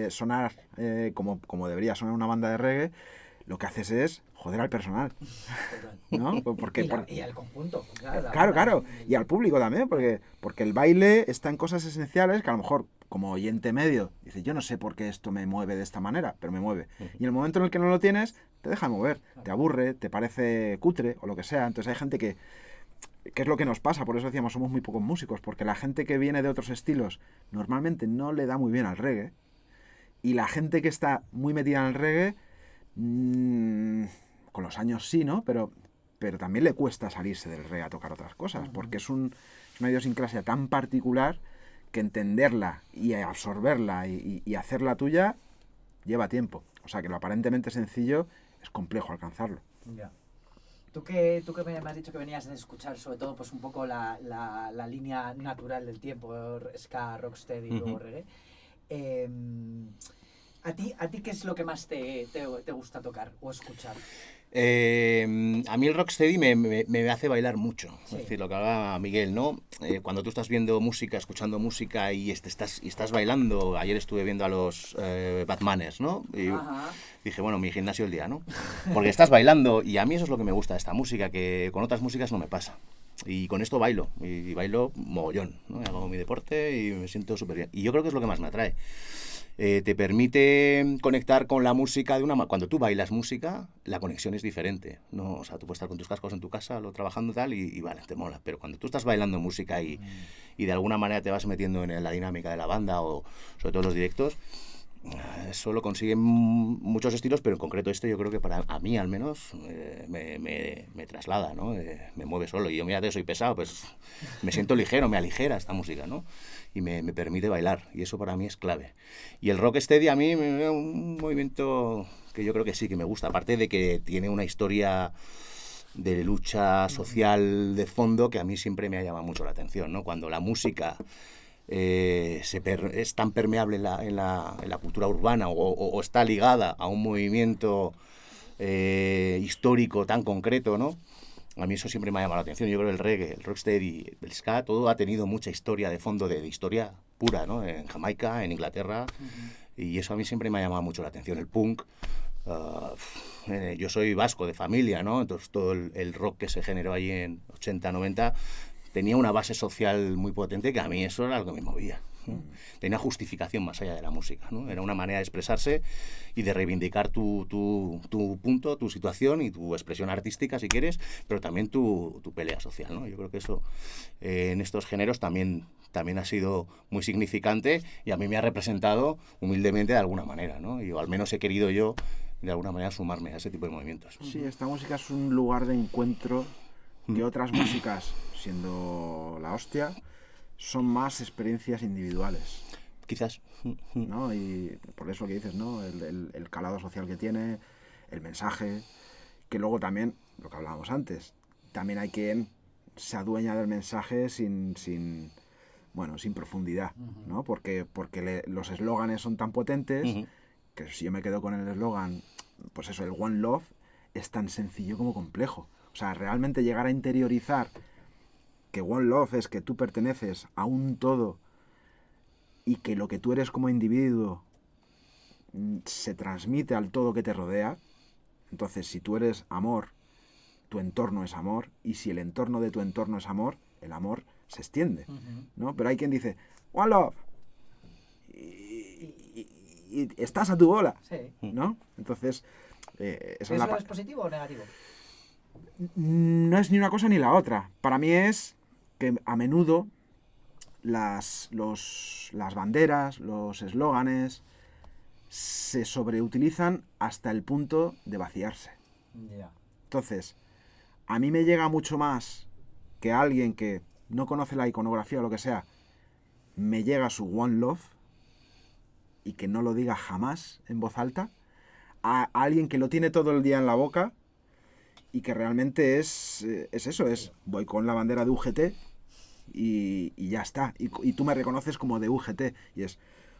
sonar como debería sonar una banda de reggae, lo que haces es joder al personal, ¿no? Y al conjunto. Claro, y al público también, porque el baile está en cosas esenciales que a lo mejor como oyente medio dices, yo no sé por qué esto me mueve de esta manera, pero me mueve. Y en el momento en el que no lo tienes, te deja de mover, te aburre, te parece cutre o lo que sea. Entonces hay gente que es lo que nos pasa, por eso decíamos, somos muy pocos músicos, porque la gente que viene de otros estilos normalmente no le da muy bien al reggae, y la gente que está muy metida en el reggae, con los años sí, ¿no? Pero también le cuesta salirse del reggae a tocar otras cosas, porque es una idiosincrasia tan particular que entenderla y absorberla y hacerla tuya lleva tiempo. O sea que lo aparentemente sencillo es complejo alcanzarlo. Ya. Tú que me has dicho que venías de escuchar sobre todo pues un poco la línea natural del tiempo, ska, rocksteady y luego reggae, ¿a ti qué es lo que más te gusta tocar o escuchar? A mí el rocksteady me hace bailar mucho. Sí. Es decir, lo que hablaba Miguel, ¿no? Cuando tú estás viendo música, escuchando música y estás bailando. Ayer estuve viendo a los Batmaners, ¿no? Y dije, bueno, mi gimnasio el día, ¿no? Porque estás bailando y a mí eso es lo que me gusta de esta música, que con otras músicas no me pasa. Y con esto bailo, y bailo mogollón, ¿no? Hago mi deporte y me siento súper bien. Y yo creo que es lo que más me atrae. Te permite conectar con la música de una manera. Cuando tú bailas música, la conexión es diferente, ¿no? O sea, tú puedes estar con tus cascos en tu casa, trabajando y tal, y vale, te mola. Pero cuando tú estás bailando música y de alguna manera te vas metiendo en la dinámica de la banda o sobre todo los directos, eso lo consiguen muchos estilos, pero en concreto este yo creo que para a mí al menos me traslada, ¿no? Me mueve solo. Y yo, mira, soy pesado, pues me siento ligero, me aligera esta música, ¿no? Y me permite bailar, y eso para mí es clave. Y el rocksteady a mí me da un movimiento que yo creo que sí, que me gusta, aparte de que tiene una historia de lucha social de fondo que a mí siempre me ha llamado mucho la atención, ¿no? Cuando la música es tan permeable en la cultura urbana o está ligada a un movimiento histórico tan concreto, ¿no? A mí eso siempre me ha llamado la atención. Yo creo que el reggae, el rocksteady, el ska, todo ha tenido mucha historia de fondo, de historia pura, ¿no? En Jamaica, en Inglaterra, y eso a mí siempre me ha llamado mucho la atención. El punk Yo soy vasco de familia, ¿no? Entonces todo el rock que se generó allí en 80, 90 tenía una base social muy potente que a mí eso era algo que me movía, ¿no? Tenía justificación más allá de la música, ¿no? Era una manera de expresarse y de reivindicar tu punto, tu situación y tu expresión artística, si quieres, pero también tu pelea social, ¿no? Yo creo que eso en estos géneros también ha sido muy significante y a mí me ha representado humildemente de alguna manera, ¿no? Y o al menos he querido yo de alguna manera sumarme a ese tipo de movimientos. Sí, esta música es un lugar de encuentro que otras músicas, siendo la hostia, son más experiencias individuales, Quizás. ¿no? Y por eso que dices, ¿no? El calado social que tiene, el mensaje, que luego también, lo que hablábamos antes, también hay quien se adueña del mensaje sin profundidad, ¿no? Porque los eslóganes son tan potentes que si yo me quedo con el eslogan, pues eso, el One Love, es tan sencillo como complejo. O sea, realmente llegar a interiorizar que One Love es que tú perteneces a un todo y que lo que tú eres como individuo se transmite al todo que te rodea. Entonces, si tú eres amor, tu entorno es amor, y si el entorno de tu entorno es amor, el amor se extiende, ¿no? Pero hay quien dice, One Love, y estás a tu bola, Sí. ¿no? Entonces, ¿Eso es positivo o negativo? No es ni una cosa ni la otra. Para mí es que a menudo las banderas, los eslóganes, se sobreutilizan hasta el punto de vaciarse. Ya. Entonces, a mí me llega mucho más que alguien que no conoce la iconografía o lo que sea, me llega su One Love y que no lo diga jamás en voz alta, a alguien que lo tiene todo el día en la boca y que realmente es eso, voy con la bandera de UGT y ya está. Y tú me reconoces como de UGT. Y es,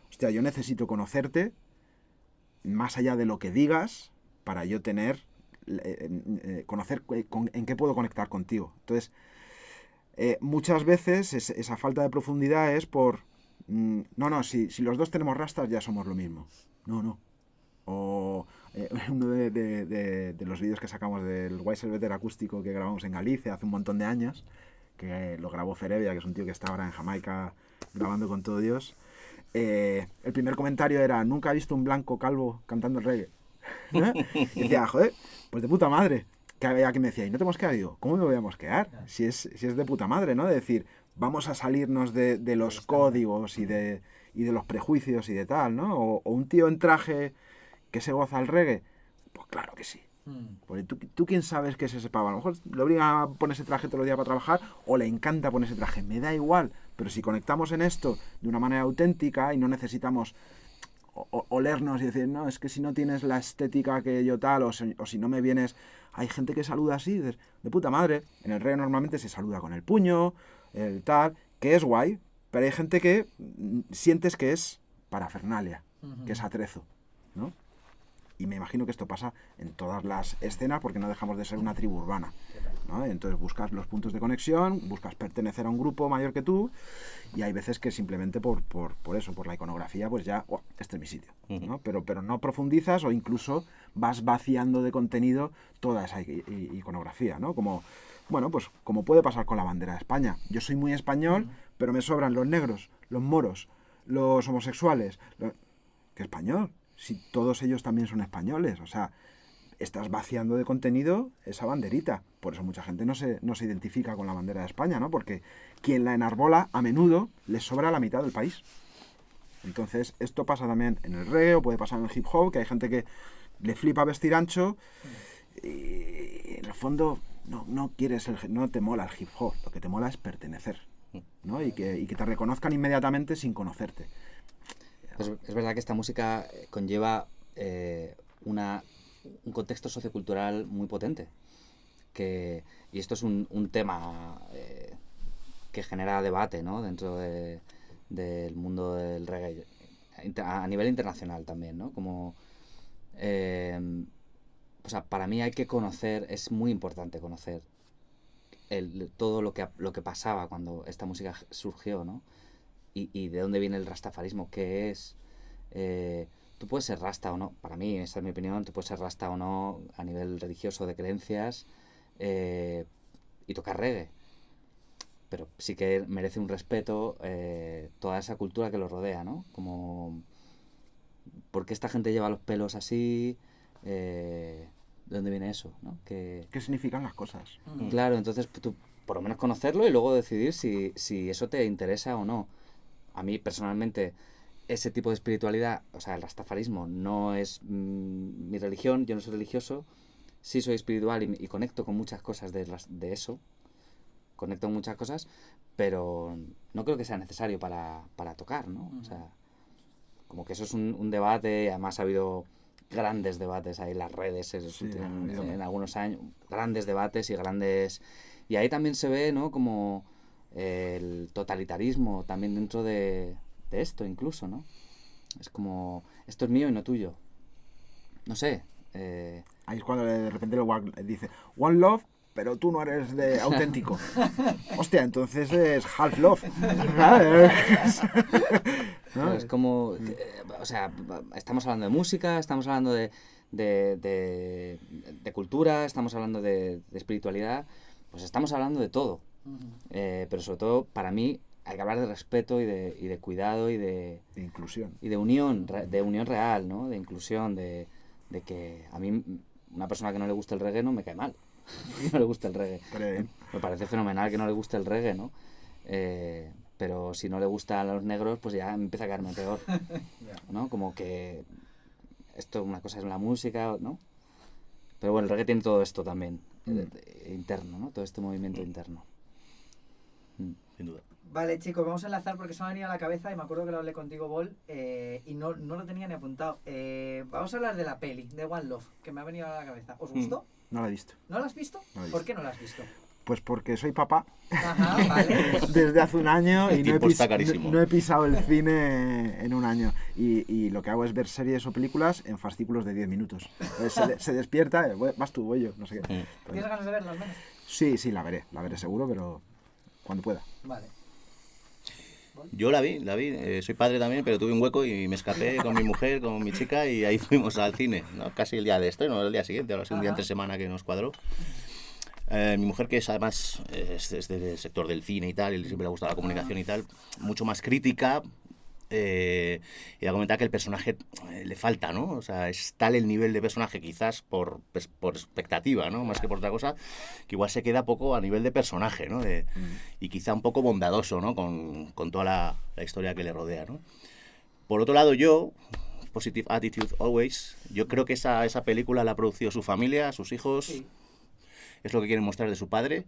hostia, yo necesito conocerte más allá de lo que digas para yo tener, conocer en qué puedo conectar contigo. Entonces, muchas veces esa falta de profundidad es por, no, si los dos tenemos rastas ya somos lo mismo. No. O uno de los vídeos que sacamos del Weiselbetter acústico que grabamos en Galicia hace un montón de años, que lo grabó Ferebia, que es un tío que está ahora en Jamaica grabando con todo Dios. El primer comentario era, nunca he visto un blanco calvo cantando el reggae. Y decía, joder, pues de puta madre. Que había que me decía, ¿y no te mosqueas? Digo, ¿cómo me voy a mosquear? Si es de puta madre, ¿no? De decir, vamos a salirnos de los códigos y de los prejuicios y de tal, ¿no? O un tío en traje que se goza el reggae. Pues claro que sí. Porque tú quién sabes que es ese pavo. A lo mejor le obligan a ponerse traje todos los días para trabajar o le encanta ponerse traje. Me da igual. Pero si conectamos en esto de una manera auténtica y no necesitamos olernos y decir, no, es que si no tienes la estética que yo tal, o si no me vienes... Hay gente que saluda así, de puta madre. En el reggae normalmente se saluda con el puño, el tal, que es guay. Pero hay gente que sientes que es parafernalia, que es atrezo, ¿no? Y me imagino que esto pasa en todas las escenas porque no dejamos de ser una tribu urbana, ¿no? Entonces buscas los puntos de conexión, buscas pertenecer a un grupo mayor que tú y hay veces que simplemente por eso, por la iconografía, pues ya, este es mi sitio, ¿no? Pero no profundizas o incluso vas vaciando de contenido toda esa iconografía, ¿no? Como puede pasar con la bandera de España. Yo soy muy español, pero me sobran los negros, los moros, los homosexuales. ¿Qué español? Si todos ellos también son españoles, o sea, estás vaciando de contenido esa banderita. Por eso mucha gente no se identifica con la bandera de España, ¿no? Porque quien la enarbola a menudo les sobra la mitad del país. Entonces, esto pasa también en el reggae, o puede pasar en el hip hop, que hay gente que le flipa vestir ancho y en el fondo no te mola el hip hop, lo que te mola es pertenecer, ¿no? Y que te reconozcan inmediatamente sin conocerte. Es verdad que esta música conlleva un contexto sociocultural muy potente. Y esto es un tema que genera debate, ¿no? Dentro del mundo del reggae, a nivel internacional también, ¿no? Como, o sea, para mí hay que conocer, es muy importante conocer todo lo que pasaba cuando esta música surgió, ¿no? Y de dónde viene el rastafarismo, qué es, tú puedes ser rasta o no, para mí, esa es mi opinión, tú puedes ser rasta o no a nivel religioso de creencias y tocar reggae. Pero sí que merece un respeto toda esa cultura que lo rodea, ¿no? Como, ¿por qué esta gente lleva los pelos así? ¿De dónde viene eso? ¿No? ¿Qué significan las cosas? Claro, entonces tú por lo menos conocerlo y luego decidir si eso te interesa o no. A mí personalmente ese tipo de espiritualidad, o sea, el rastafarismo no es mi religión, yo no soy religioso, sí soy espiritual y conecto con muchas cosas de eso, conecto con muchas cosas, pero no creo que sea necesario para tocar, ¿no? O sea, como que eso es un debate, además ha habido grandes debates ahí en las redes en algunos años, grandes debates y ahí también se ve, ¿no? Como el totalitarismo también dentro de esto incluso, ¿no? Es como, esto es mío y no tuyo. No sé. Ahí es cuando de repente el dice One Love, pero tú no eres auténtico. Hostia, entonces es Half Love. ¿No? Es como, o sea, estamos hablando de música, estamos hablando de cultura, estamos hablando de espiritualidad, pues estamos hablando de todo. Pero sobre todo, para mí, hay que hablar de respeto y de cuidado y de inclusión. Y de unión real, ¿no? De inclusión, de que a mí una persona que no le gusta el reggae no me cae mal. No le gusta el reggae. Me parece fenomenal que no le guste el reggae, ¿no? Pero si no le gustan los negros, pues ya me empieza a caerme peor, ¿no? Como que esto, una cosa es la música, ¿no? Pero bueno, el reggae tiene todo esto también, interno, ¿no? Todo este movimiento interno. Sin duda. Vale, chicos, vamos a enlazar porque se me ha venido a la cabeza y me acuerdo que lo hablé contigo, Bol, y no lo tenía ni apuntado. Vamos a hablar de la peli, de One Love, que me ha venido a la cabeza. ¿Os gustó? No la he visto. ¿No la has visto? No la he visto. ¿Por qué no la has visto? Pues porque soy papá. Ajá, vale. Desde hace un año y no he pisado el cine en un año. Y lo que hago es ver series o películas en fascículos de 10 minutos. Se despierta, vas tú, voy yo, no sé qué. ¿Tienes ganas de verla al menos? Sí, la veré seguro, pero cuando pueda. Vale. Yo la vi, soy padre también, pero tuve un hueco y me escapé con mi mujer, con mi chica y ahí fuimos al cine, ¿no? Casi el día de estreno, el día siguiente, ahora sí, un día entre semana que nos cuadró. Mi mujer, que es además es del sector del cine y tal, y siempre le gusta la comunicación y tal, mucho más crítica, y ha comentado que el personaje le falta, ¿no? O sea, es tal el nivel de personaje, quizás por expectativa, ¿no? Más que por otra cosa, que igual se queda poco a nivel de personaje, ¿no? Y quizá un poco bondadoso, ¿no? Con toda la historia que le rodea, ¿no? Por otro lado, Positive Attitude Always, yo creo que esa película la ha producido su familia, sus hijos, sí. Es lo que quieren mostrar de su padre.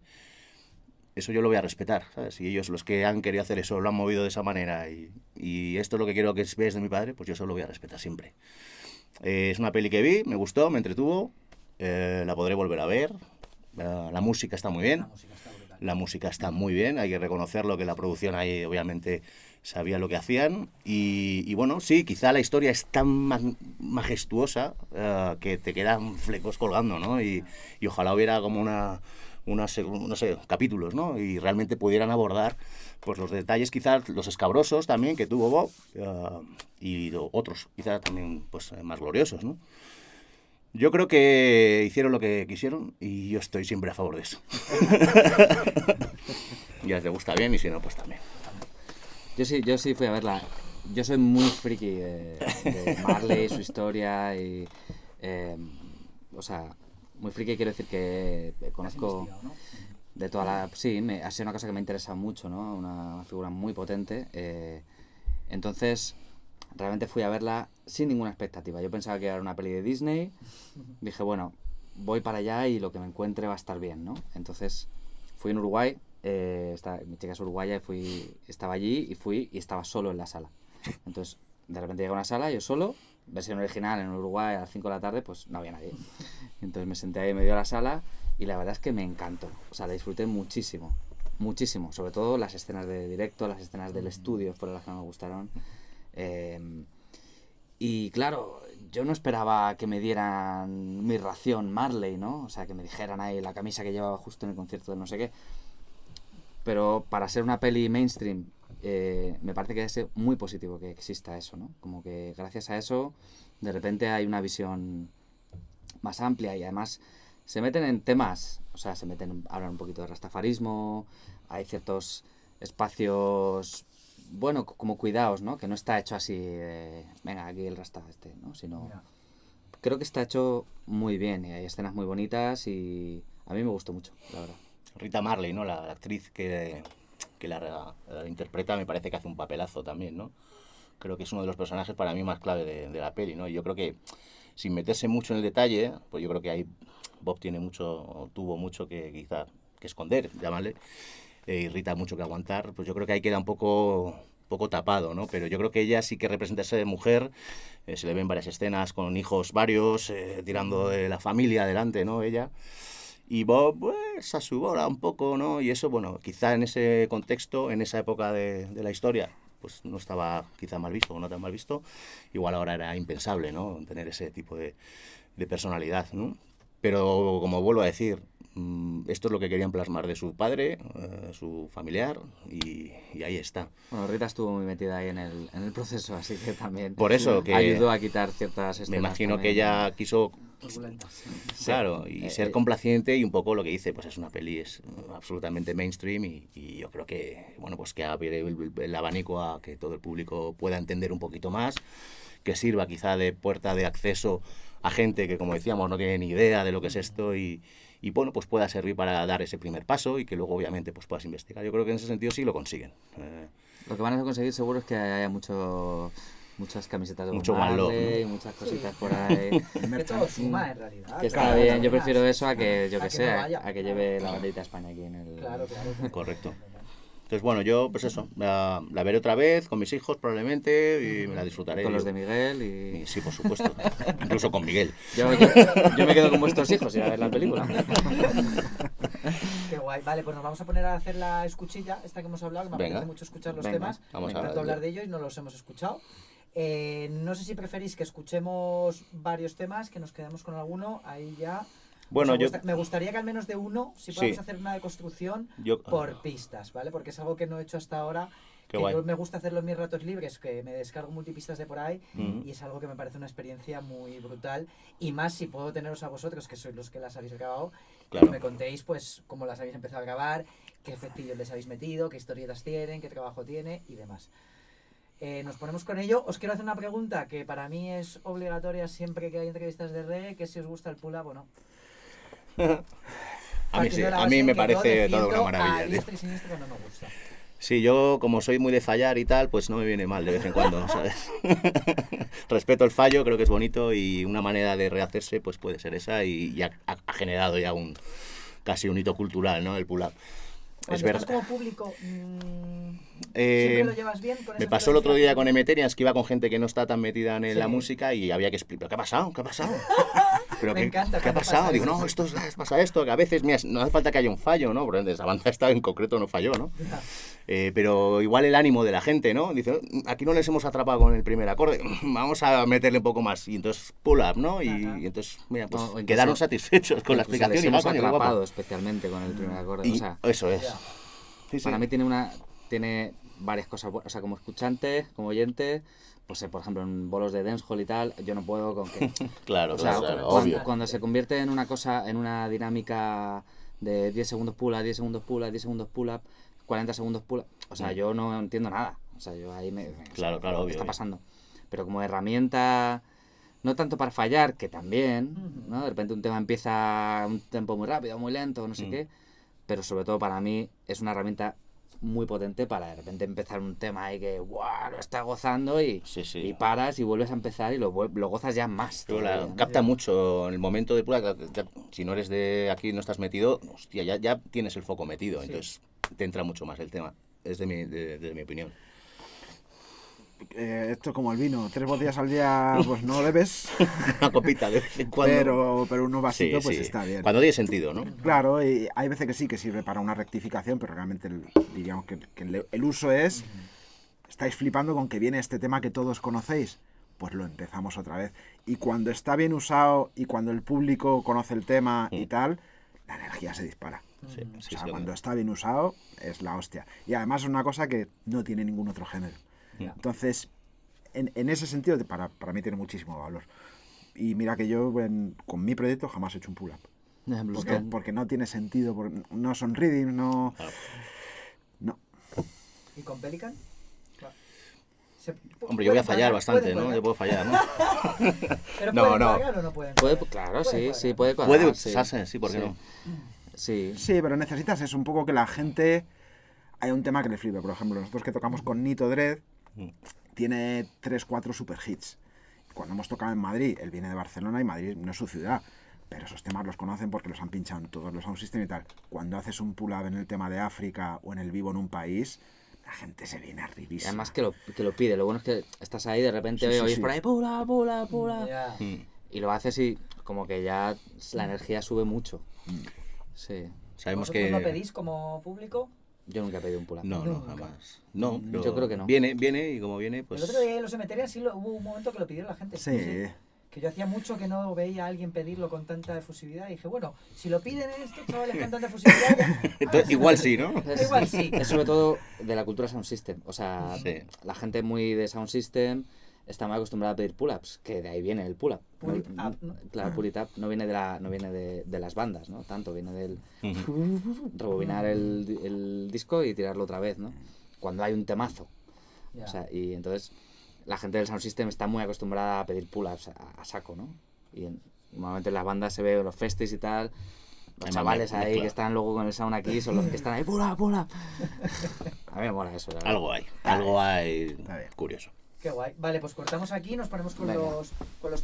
Eso yo lo voy a respetar, ¿sabes? Si ellos, los que han querido hacer eso, lo han movido de esa manera y esto es lo que quiero que veas de mi padre, pues yo eso lo voy a respetar siempre. Es una peli que vi, me gustó, me entretuvo, la podré volver a ver. La música está muy bien. La música está muy bien, hay que reconocerlo, que la producción ahí obviamente sabía lo que hacían. Y bueno, sí, quizá la historia es tan majestuosa que te quedan flecos colgando, ¿no? Y ojalá hubiera como no sé, capítulos, ¿no? Y realmente pudieran abordar pues los detalles, quizás los escabrosos también que tuvo Bob y otros, quizás también pues más gloriosos, ¿no? Yo creo que hicieron lo que quisieron y yo estoy siempre a favor de eso. Ya te gusta bien y si no, pues también. Yo sí fui a verla. Yo soy muy friki de Marley, su historia y... o sea... Muy friki, quiero decir que conozco de toda la... Sí, ha sido una cosa que me ha interesado mucho, ¿no? Una figura muy potente. Entonces, realmente fui a verla sin ninguna expectativa. Yo pensaba que era una peli de Disney. Dije, bueno, voy para allá y lo que me encuentre va a estar bien, ¿no? Entonces, fui en Uruguay. Mi chica es uruguaya y estaba allí y fui y estaba solo en la sala. Entonces, de repente llegué a una sala, yo solo... versión original en Uruguay a las 5 de la tarde, pues no había nadie. Entonces me senté ahí en medio de la sala y la verdad es que me encantó. O sea, la disfruté muchísimo, muchísimo. Sobre todo las escenas de directo, las escenas del estudio fueron las que me gustaron. Y claro, yo no esperaba que me dieran mi ración Marley, ¿no? O sea, que me dijeran ahí la camisa que llevaba justo en el concierto de no sé qué. Pero para ser una peli mainstream me parece que es muy positivo que exista eso, ¿no? Como que gracias a eso, de repente hay una visión más amplia y además se meten en temas, o sea, hablan un poquito de rastafarismo, hay ciertos espacios, bueno, como cuidados, ¿no? Que no está hecho así, venga, aquí el rasta ¿no? Sino, creo que está hecho muy bien y hay escenas muy bonitas y a mí me gustó mucho, la verdad. Rita Marley, ¿no? La actriz que la interpreta, me parece que hace un papelazo también, ¿no? Creo que es uno de los personajes para mí más clave de la peli, ¿no? Y yo creo que, sin meterse mucho en el detalle, pues yo creo que ahí Bob tuvo mucho que quizá que esconder, llámale, y Rita mucho que aguantar, pues yo creo que ahí queda un poco tapado, ¿no? Pero yo creo que ella sí que representa a esa mujer, se le ven varias escenas con hijos varios, tirando de la familia adelante, ¿no? Ella. Y Bob, pues, a su bola un poco, ¿no? Y eso, bueno, quizá en ese contexto, en esa época de la historia, pues no estaba quizá mal visto o no tan mal visto. Igual ahora era impensable, ¿no? Tener ese tipo de personalidad, ¿no? Pero, como vuelvo a decir, esto es lo que querían plasmar de su padre, su familiar, y ahí está. Bueno, Rita estuvo muy metida ahí en el proceso, así que también Por eso que ayudó a quitar ciertas escenas. me imagino también, que ella quiso, Turbulentas. claro, y ser complaciente, y un poco lo que dice, pues es una peli, es absolutamente mainstream, y yo creo que, bueno, pues que abre el abanico a que todo el público pueda entender un poquito más, que sirva quizá de puerta de acceso a gente que, como decíamos, no tiene ni idea de lo que es esto, y bueno, pues pueda servir para dar ese primer paso y que luego obviamente pues puedas investigar. Yo creo que en ese sentido sí lo consiguen. Lo que van a conseguir seguro es que haya muchas camisetas de Mucho Bob One Love, Marley, ¿no? muchas cositas por ahí. Que todo suma, en realidad. Que está Claro, bien, yo además. prefiero eso a que, yo A que que sé, no vaya. a que lleve la banderita de España aquí en el... Claro. Correcto. Entonces, bueno, yo, pues eso, la veré otra vez con mis hijos probablemente y me la disfrutaré. Con los de Miguel y... Sí, por supuesto. Incluso con Miguel. Yo me quedo con vuestros hijos y a ver la película. Qué guay. Vale, pues nos vamos a poner a hacer la escuchilla, esta que hemos hablado, que me Venga. apetece mucho escuchar los Venga, temas. vamos Me a encanta hablar de ellos y no los hemos escuchado. No sé si preferís que escuchemos varios temas, que nos quedemos con alguno, ahí ya... Bueno, me gustaría que al menos de uno, si podemos Sí. hacer una deconstrucción Yo- por pistas, ¿vale? Porque es algo que no he hecho hasta ahora, Qué que guay. yo me gusta hacerlo en mis ratos libres, que me descargo multipistas de por ahí, Ujú. y es algo que me parece una experiencia muy brutal, y más si puedo teneros a vosotros, que sois los que las habéis grabado, Claro. que me contéis pues cómo las habéis empezado a grabar, qué efectillos les habéis metido, qué historietas tienen, qué trabajo tiene y demás. Nos ponemos con ello. Os quiero hacer una pregunta que para mí es obligatoria siempre que hay entrevistas de reggae, que si os gusta el pull-up o no. A mí sí, a mí me parece toda una maravilla. A Tío. diestra y siniestra no me gusta. Sí, yo como soy muy de fallar y tal, pues no me viene mal de vez en cuando, ¿sabes? Respeto el fallo, creo que es bonito y una manera de rehacerse pues puede ser esa y ha generado ya casi un hito cultural, ¿no? El pull-up. Es Cuando estás verdad. como público, ¿siempre lo llevas bien con Me esa pasó el otro día filosofía? con Emeterians, que iba con gente que no está tan metida en la Sí. música y había que explicar, ¿qué ha pasado? ¿Qué ha pasado? ¿Pero Me qué, encanta ¿qué ha cuando pasado? pasa Digo, eso, no, sí. pasa esto, que a veces, mira, no hace falta que haya un fallo, ¿no? Porque esa banda esta en concreto no falló, ¿no? Ya. Pero igual el ánimo de la gente, ¿no? Dice, aquí no les hemos atrapado con el primer acorde, vamos a meterle un poco más. Y entonces pull up, ¿no? Y entonces, mira, pues No, o incluso- quedaron satisfechos con la Incluso explicación les y hemos coño, qué guapo. atrapado especialmente con el primer acorde. Y O sea, eso es. Ya. Sí, sí. para mí tiene varias cosas buenas. O sea, como escuchante, como oyente, pues por ejemplo en bolos de dancehall y tal, yo no puedo con que... Claro, O sea, claro, cuando, obvio. cuando se convierte en una cosa, en una dinámica de 10 segundos pull up, 10 segundos pull up, 10 segundos pull up, 40 segundos pull up, o sea, yo no entiendo nada. O sea, yo ahí Claro, claro, ¿qué obvio, está obvio. pasando? Pero como herramienta, no tanto para fallar, que también, ¿no? De repente un tema empieza a un tempo muy rápido, muy lento, no sé qué, pero sobre todo para mí es una herramienta muy potente para de repente empezar un tema ahí que ¡guau! Lo estás gozando y, Sí, sí. y paras y vuelves a empezar y lo gozas ya más. Pero todavía, ¿no? capta mucho en el momento de pura. Si no eres de aquí, no estás metido, hostia, ya tienes el foco metido, entonces te entra mucho más el tema. Es de mi opinión. Esto como el vino, 3 botellas al día pues no bebes, Una copita de vez en cuando. pero unos Sí, vasitos pues sí. está bien. Cuando tiene sentido, ¿no? Claro, y hay veces que sí que sirve para una rectificación, pero realmente diríamos que el uso es, estáis flipando con que viene este tema que todos conocéis, pues lo empezamos otra vez. Y cuando está bien usado y cuando el público conoce el tema y tal, la energía se dispara. Sí, O sí, sea, sí, lo cuando que- está bien usado, es la hostia. Y además es una cosa que no tiene ningún otro género. Ya. Entonces, en ese sentido, para mí tiene muchísimo valor. Y mira que yo con mi proyecto jamás he hecho un pull-up. Porque no tiene sentido, no son rhythm, no... Claro. No. ¿Y con Pelican? Hombre, yo voy a fallar bastante, ¿no? Yo puedo fallar, ¿no? ¿Pero No, pueden no. cuadrar o no pueden Puede, cuadrar? claro, Puede sí, cuadrar. sí, puede cuadrar. Puede sí. usarse, sí, ¿por qué Sí. no? Sí. Sí, pero necesitas eso, un poco que la gente... Hay un tema que le flipe, por ejemplo, nosotros que tocamos con Nito Dread, tiene 3-4 super hits. Cuando hemos tocado en Madrid, él viene de Barcelona y Madrid no es su ciudad, pero esos temas los conocen porque los han pinchado en todos los sound system y tal. Cuando haces un pull-up en el tema de África o en el vivo en un país, la gente se viene Y arribísima. además que lo pide. Lo bueno es que estás ahí, de repente Sí, sí, oyes sí. por ahí, pula, pula, pula. Ya. Y lo haces y como que ya la energía sube mucho. Sí. Sabemos ¿Vosotros que... lo pedís como público? Yo nunca he pedido un pull-up. No, no, Nunca. jamás. No, pero Yo creo que no. Viene y como viene, pues... El otro día en los Emeterias sí hubo un momento que lo pidieron la gente. Sí. Que yo hacía mucho que no veía a alguien pedirlo con tanta efusividad. Y dije, bueno, si lo piden estos chavales con tanta efusividad... ya- Entonces, igual sí, ¿no? Igual sí. Es sobre todo de la cultura Sound System. O sea, Sí. la gente muy de Sound System está muy acostumbrada a pedir pull-ups, que de ahí viene el pull-up. Pull it up, ¿no? Claro, pull it up no viene de las bandas, ¿no? Tanto viene del Ujú. rebobinar el disco y tirarlo otra vez, ¿no? Cuando hay un temazo. Ya. O sea, y entonces la gente del Sound System está muy acostumbrada a pedir pull-ups a saco, ¿no? Y normalmente en las bandas se ve los festis y tal, los Hay chavales más ahí mezcla. que están luego con el sound aquí son los que están ahí, pull-up, pull-up. A mí me mola eso, la verdad. Algo hay Está bien. curioso. Qué guay. Vale, pues cortamos aquí y nos ponemos con Venga. los temas.